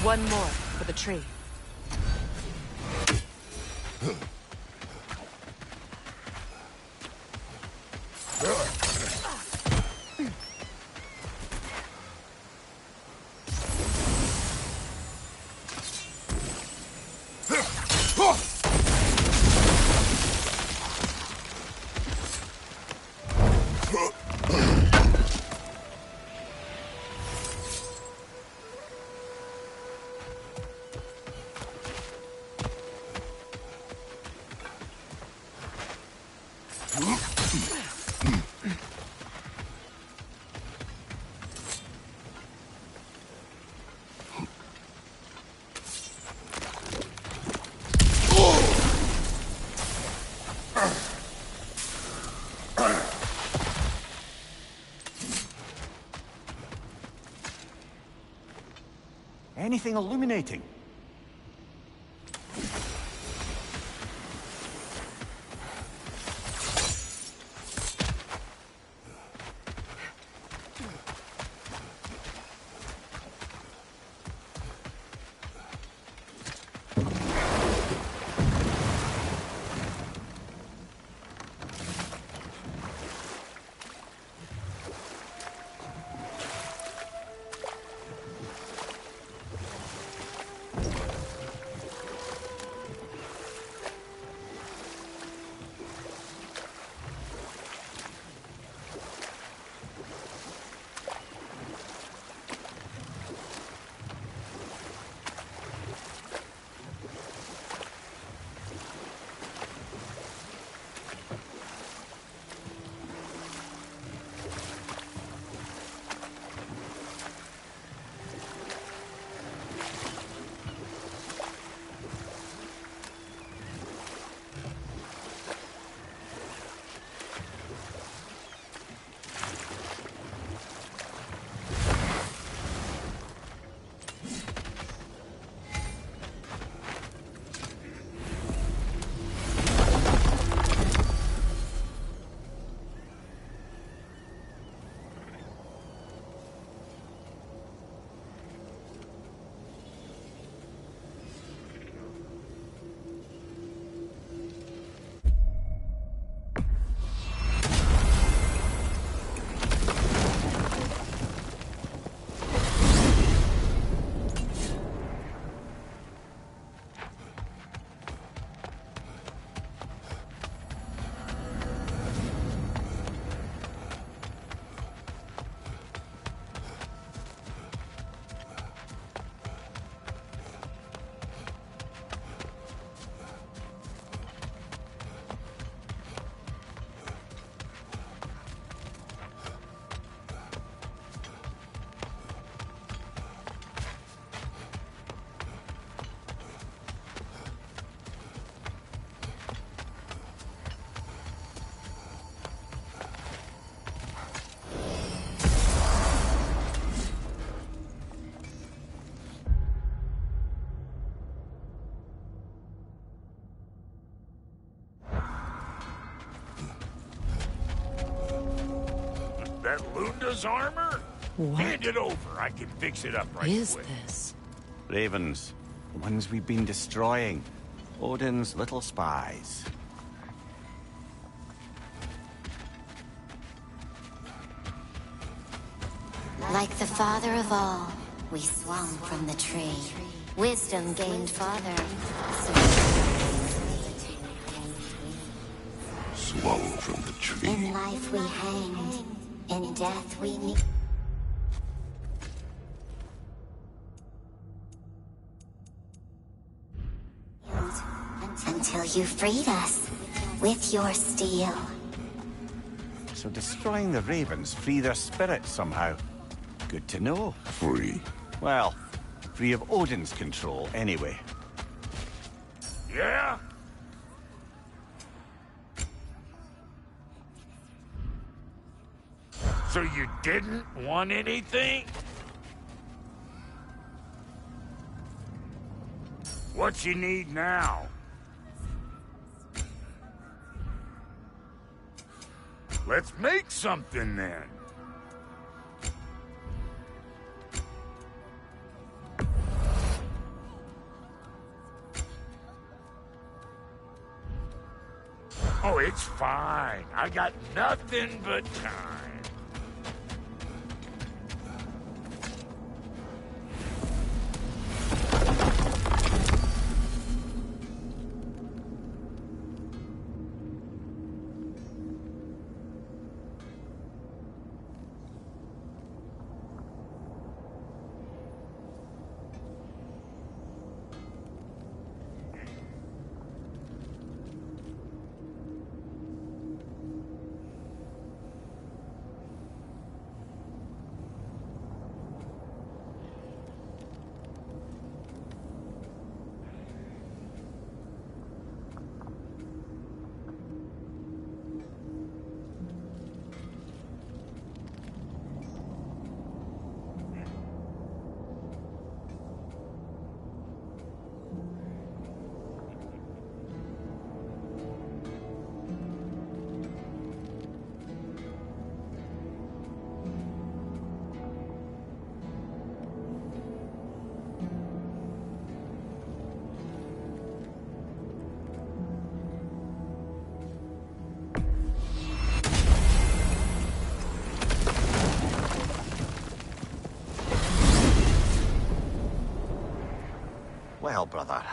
One more for the tree. Anything illuminating? That Lunda's armor? What Hand it over. I can fix it up right is quick. this? Ravens. The ones we've been destroying. Odin's little spies. Like the father of all, we swung from the tree. Wisdom gained father. Swung from the tree. In life we hanged. In death we need. Until you freed us with your steel. So destroying the ravens free their spirits somehow. Good to know. Free. Well, free of Odin's control, anyway. Yeah? So you didn't want anything? What you need now? Let's make something then. Oh, it's fine. I got nothing but time. Well, brother,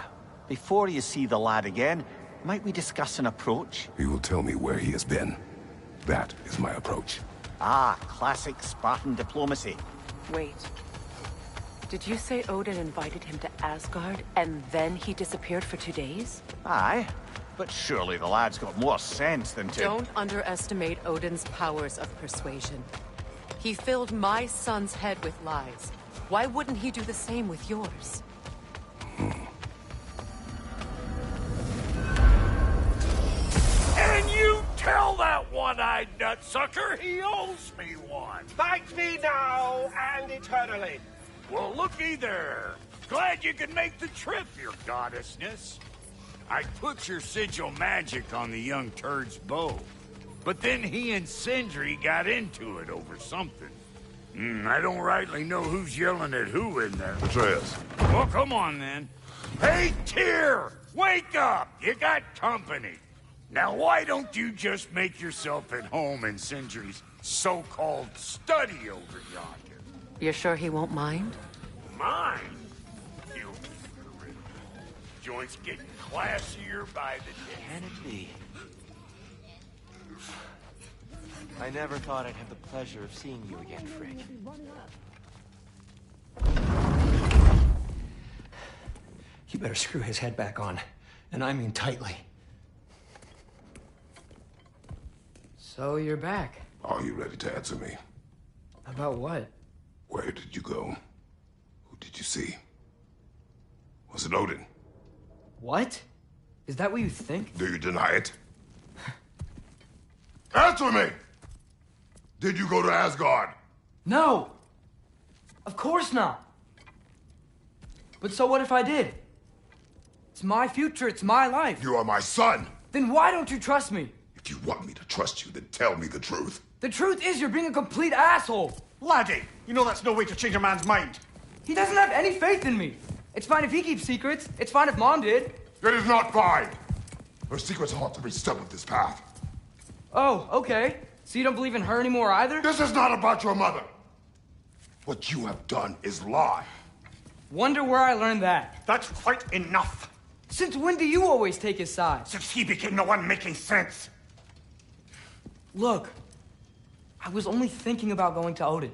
before you see the lad again, might we discuss an approach? He will tell me where he has been. That is my approach. Ah, classic Spartan diplomacy. Wait. Did you say Odin invited him to Asgard, and then he disappeared for 2 days? Aye, but surely the lad's got more sense than to... Don't underestimate Odin's powers of persuasion. He filled my son's head with lies. Why wouldn't he do the same with yours? And you tell that one-eyed nutsucker he owes me one. Fight me now and eternally. Well, looky there. Glad you could make the trip, your goddessness. I put your sigil magic on the young turd's bow. But then he and Sindri got into it over something. I don't rightly know who's yelling at who in there. Atreus. Well, come on, then. Hey, Tyr! Wake up! You got company. Now, why don't you just make yourself at home in Sindri's so-called study over yonder? You're sure he won't mind? Mine? You'll be correct. Joint's getting classier by the day. Can it be? I never thought I'd have the pleasure of seeing you again, Frick. You better screw his head back on. And I mean tightly. So you're back. Are you ready to answer me? About what? Where did you go? Who did you see? Was it Odin? What? Is that what you think? Do you deny it? Answer me! Did you go to Asgard? No! Of course not! But so what if I did? It's my future, it's my life. You are my son! Then why don't you trust me? If you want me to trust you, then tell me the truth. The truth is you're being a complete asshole! Laddie, you know that's no way to change a man's mind. He doesn't have any faith in me. It's fine if he keeps secrets. It's fine if Mom did. It is not fine! Her secrets haunt every step of this path. Oh, okay. So you don't believe in her anymore either? This is not about your mother! What you have done is lie. Wonder where I learned that. That's quite enough. Since when do you always take his side? Since he became the one making sense. Look, I was only thinking about going to Odin.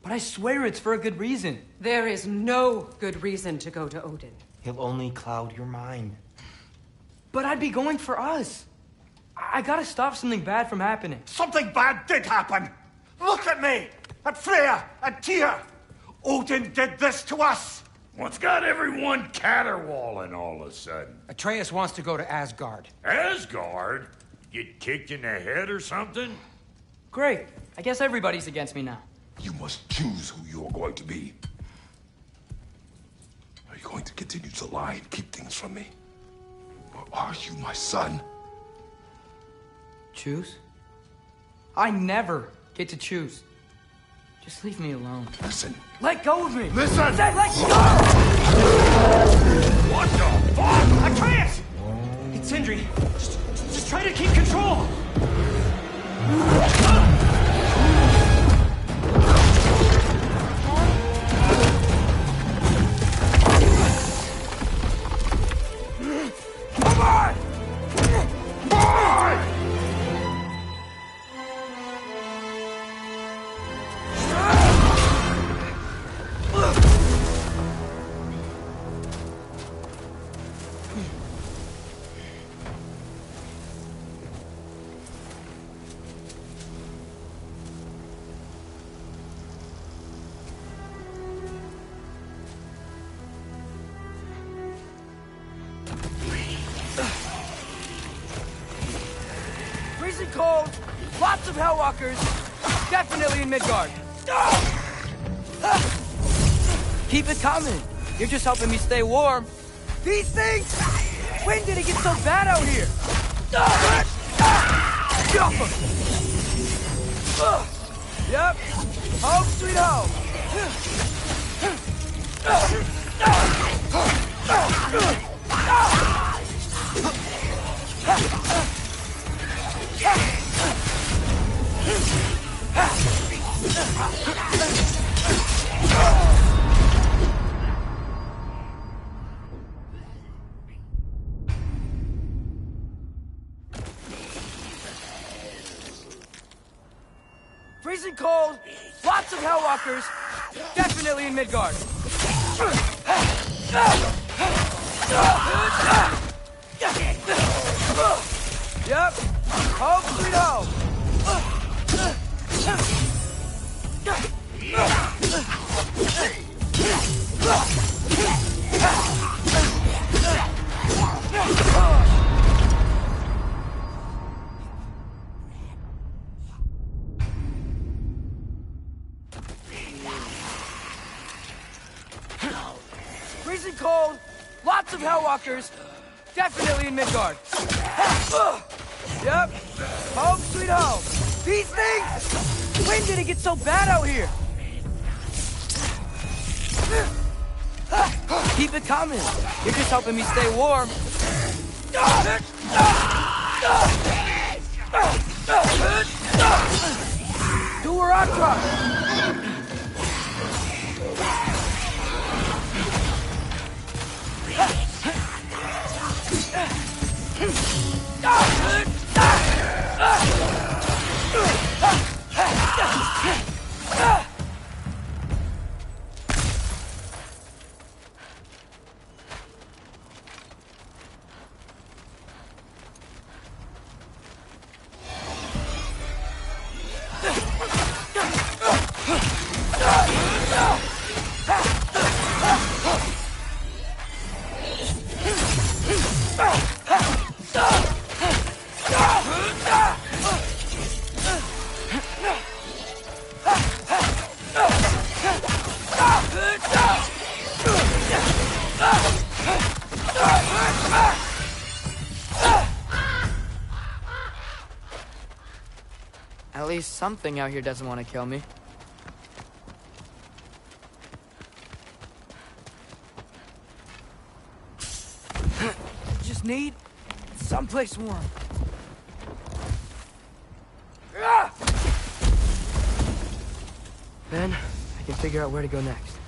But I swear it's for a good reason. There is no good reason to go to Odin. He'll only cloud your mind. But I'd be going for us. I gotta stop something bad from happening. Something bad did happen! Look at me! At Freya! At Tyr! Odin did this to us! What's got everyone caterwauling all of a sudden? Atreus wants to go to Asgard. Asgard? Get kicked in the head or something? Great. I guess everybody's against me now. You must choose who you are going to be. Are you going to continue to lie and keep things from me? Or are you my son? Choose? I never get to choose. Just leave me alone. Listen. Let go of me! Listen! I said let go! What the fuck? Atreus! It's Sindri. Just try to keep control! Come on! Boy! Freezing cold, lots of Hellwalkers, definitely in Midgard. Keep it coming. You're just helping me stay warm. These things! When did it get so bad out here? Yep. Home sweet home. Freezing cold, lots of Hellwalkers, definitely in Midgard. Yep, home sweet home. Freezing cold, lots of Hellwalkers, definitely in Midgard. Yep, home sweet home. These things! When did it get so bad out here? Keep it coming. You're just helping me stay warm. Do her on truck. At least something out here doesn't want to kill me. Just need someplace warm. Then I can figure out where to go next.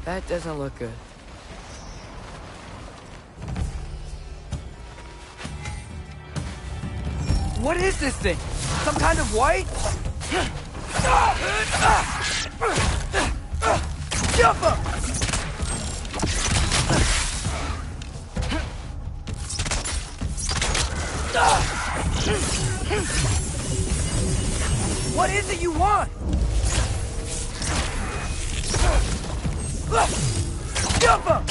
That doesn't look good. What is this thing? Some kind of white? Jump up! What is it you want? Jump up!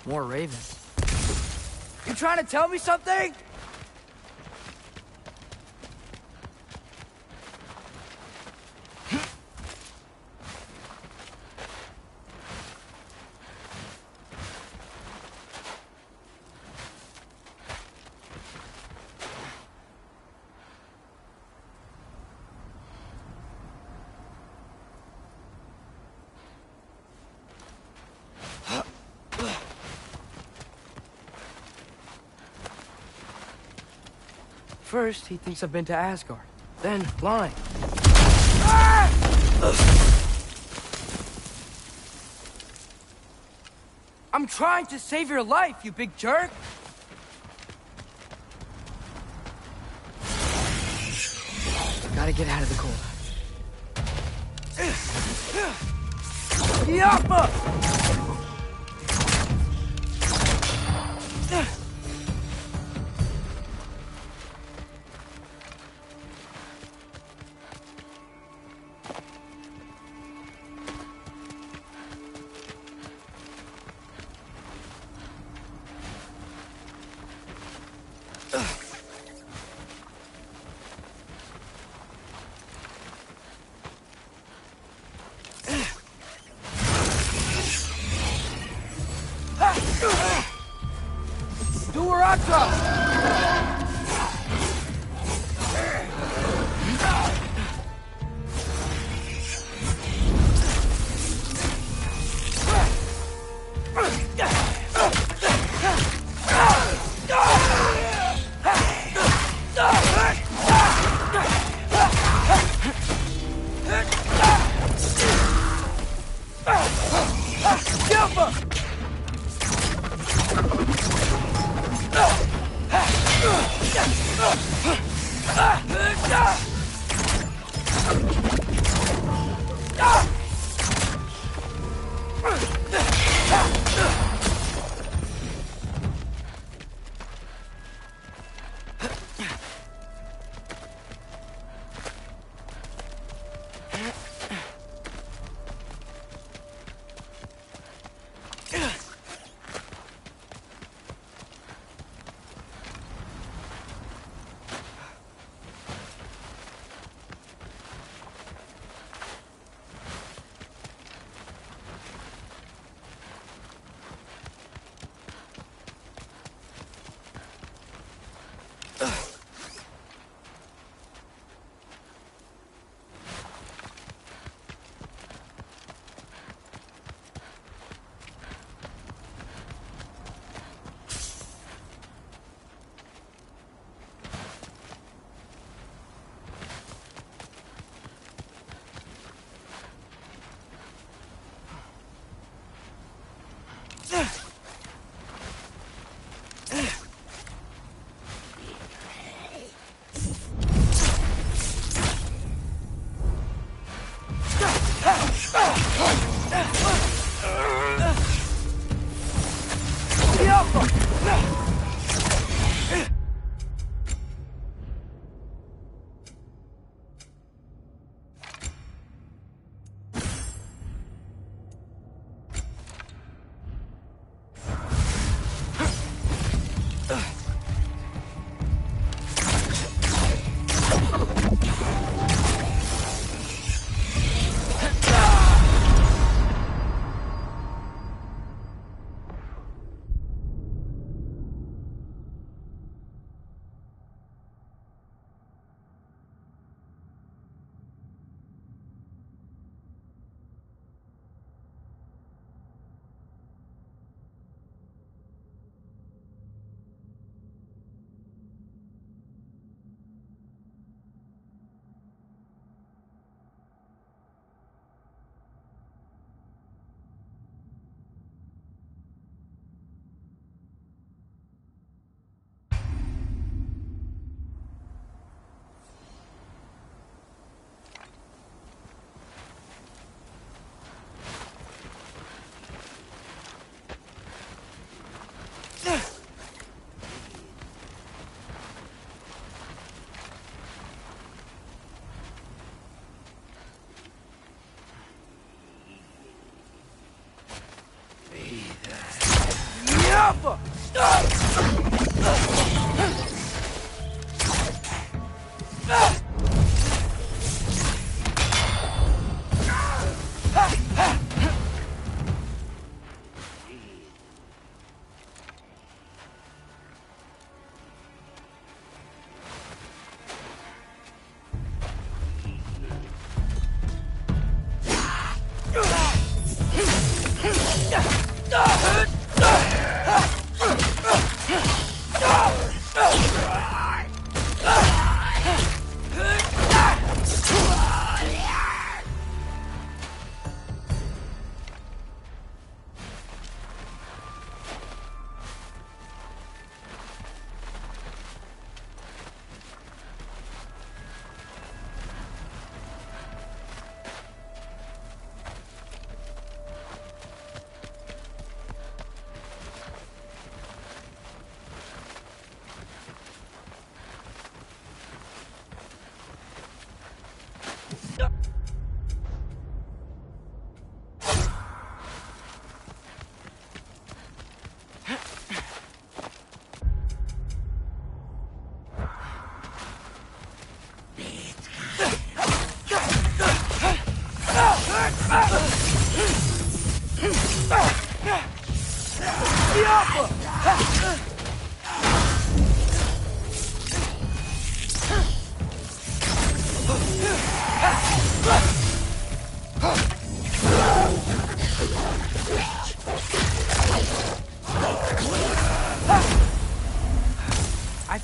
More ravens. You trying to tell me something? First, he thinks I've been to Asgard. Then, lying. I'm trying to save your life, you big jerk! Gotta get out of the cold. Yappa!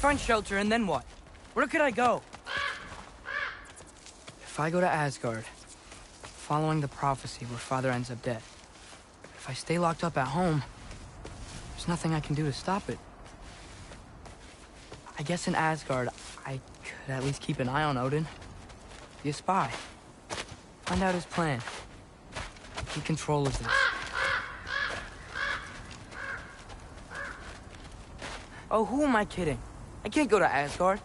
find shelter, and then what? Where could I go? If I go to Asgard, following the prophecy where Father ends up dead, if I stay locked up at home, there's nothing I can do to stop it. I guess in Asgard, I could at least keep an eye on Odin. Be a spy. Find out his plan. Take control of this. Oh, who am I kidding? I can't go to Asgard.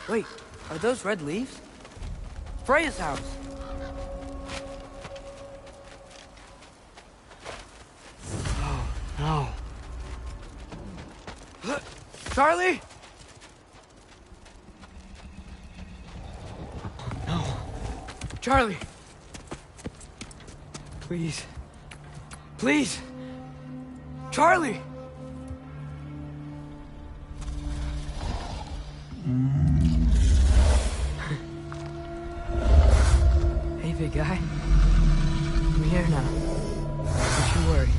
Wait, are those red leaves? Freya's house. Oh, no. Charlie? No. Charlie. Please. Please. Charlie! Hey, big guy. I'm here now. Don't you worry.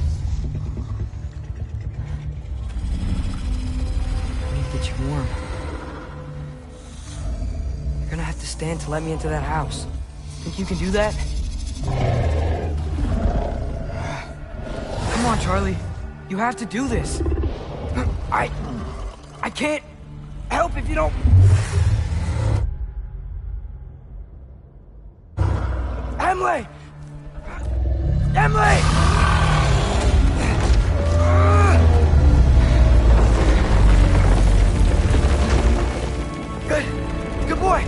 I need to get you warm. You're gonna have to stand to let me into that house. Think you can do that? Come on, Charlie. You have to do this. I can't help if you don't... Emily! Emily! Good. Good boy.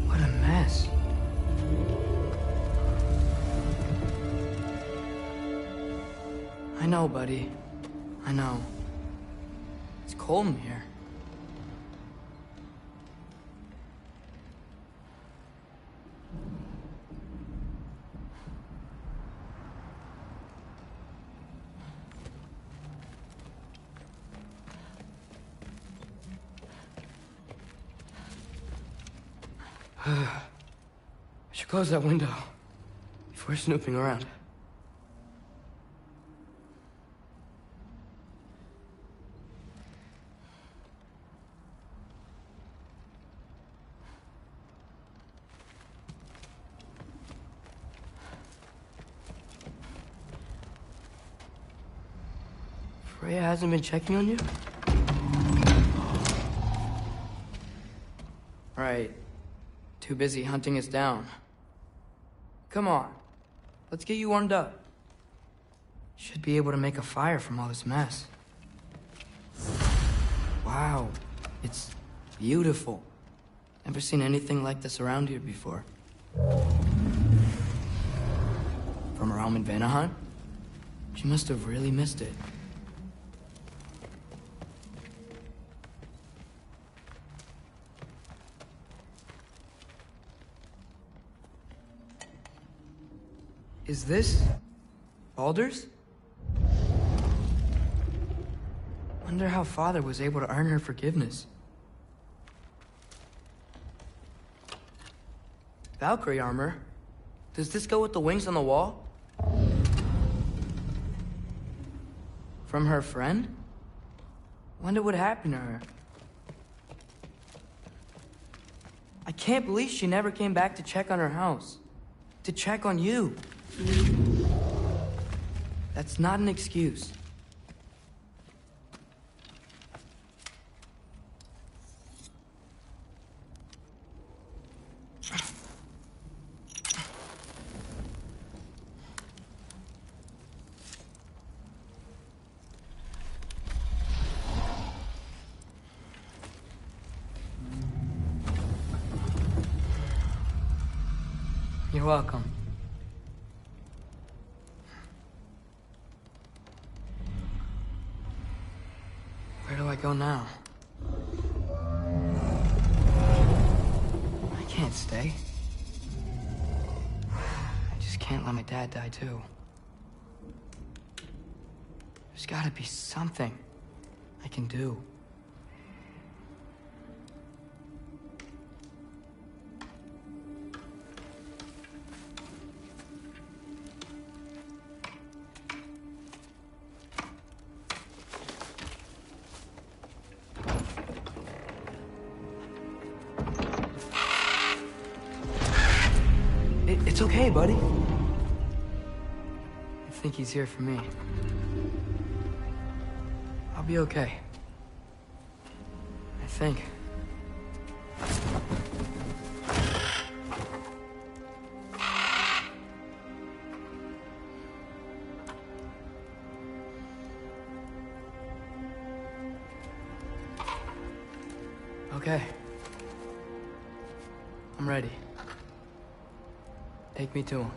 What a mess. I know, buddy. I know. It's cold in here. I should close that window before snooping around. Freya hasn't been checking on you? Right. Too busy hunting us down. Come on. Let's get you warmed up. Should be able to make a fire from all this mess. Wow. It's beautiful. Never seen anything like this around here before. From her home in Vanaheim? She must have really missed it. Is this Baldur's? Wonder how Father was able to earn her forgiveness. Valkyrie armor? Does this go with the wings on the wall? From her friend? Wonder what happened to her. I can't believe she never came back to check on her house. To check on you. That's not an excuse. You're welcome. Where do I go now? I can't stay. I just can't let my dad die too. There's gotta be something I can do. It's okay, buddy. I think he's here for me. I'll be okay. I think. Okay. I'm ready. Take me to him.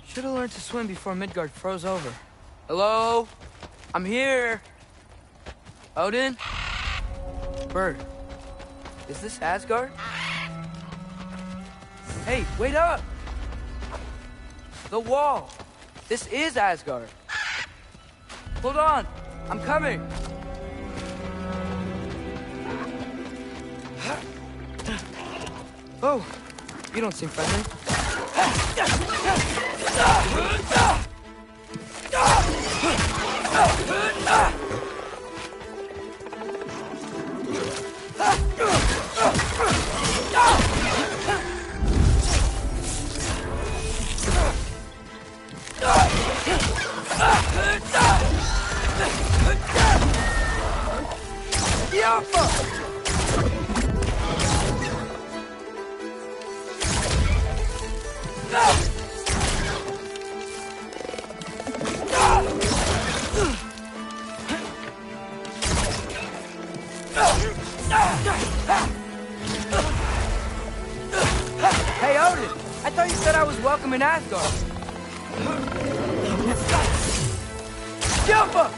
Should have learned to swim before Midgard froze over. Hello? I'm here. Odin? Bird. Is this Asgard? Hey, wait up! The wall. This is Asgard. Hold on. I'm coming. Oh, you don't seem friendly. Hey, Odin! I thought you said I was welcome in Asgard. Jump up!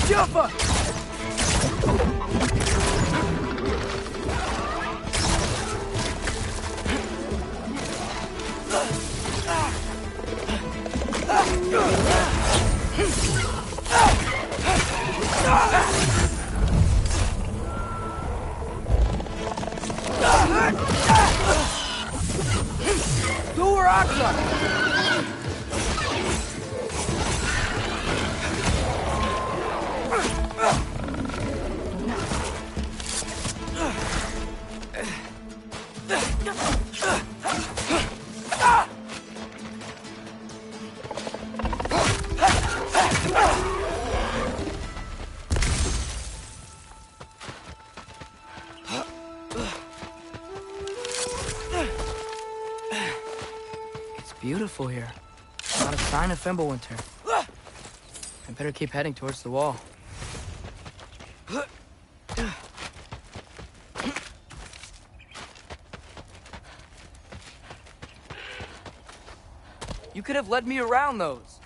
Jump up! Beautiful here. Not a sign of Fimbulwinter. I better keep heading towards the wall. You could have led me around those.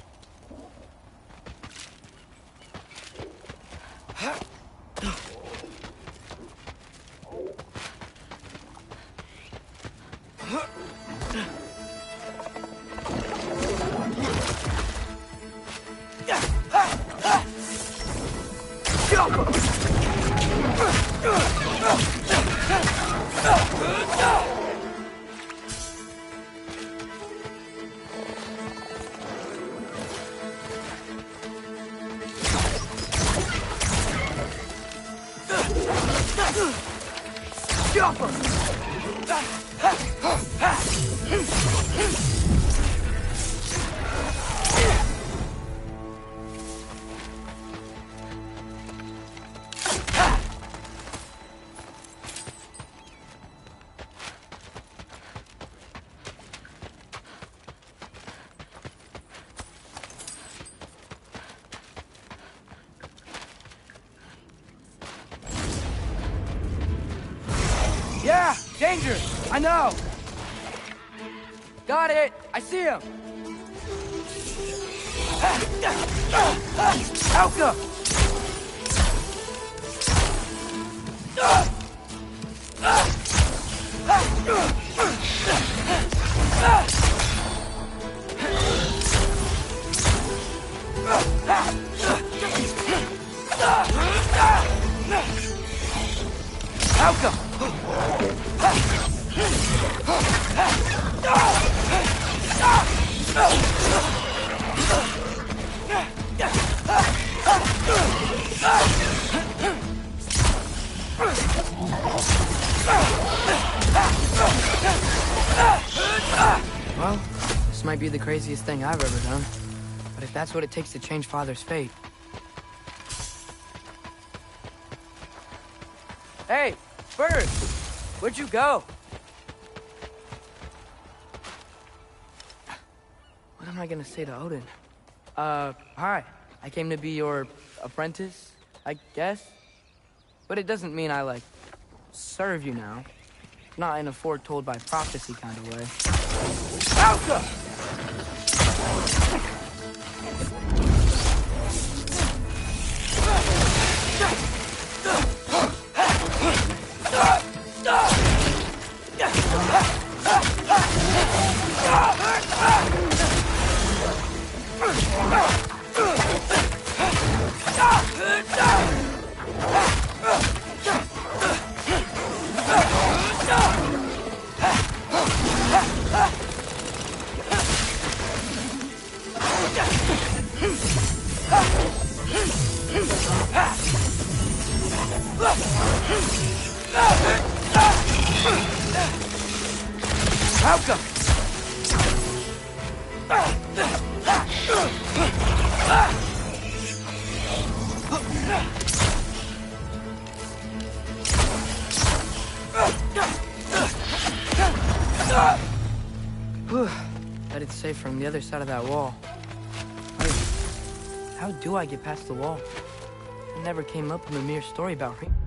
Jump him! Yeah, danger! I know! Got it! I see him! Alka! Alka! Well, this might be the craziest thing I've ever done. But if that's what it takes to change Father's fate... Hey, Bird! Where'd you go? What am I gonna say to Odin? Hi. I came to be your apprentice, I guess? But it doesn't mean I, like, serve you now. Not in a foretold by prophecy kind of way. Alka! Alka! Bet it's safe from the other side of that wall. Wait, how do I get past the wall? It never came up in the mere story about Ragnarok.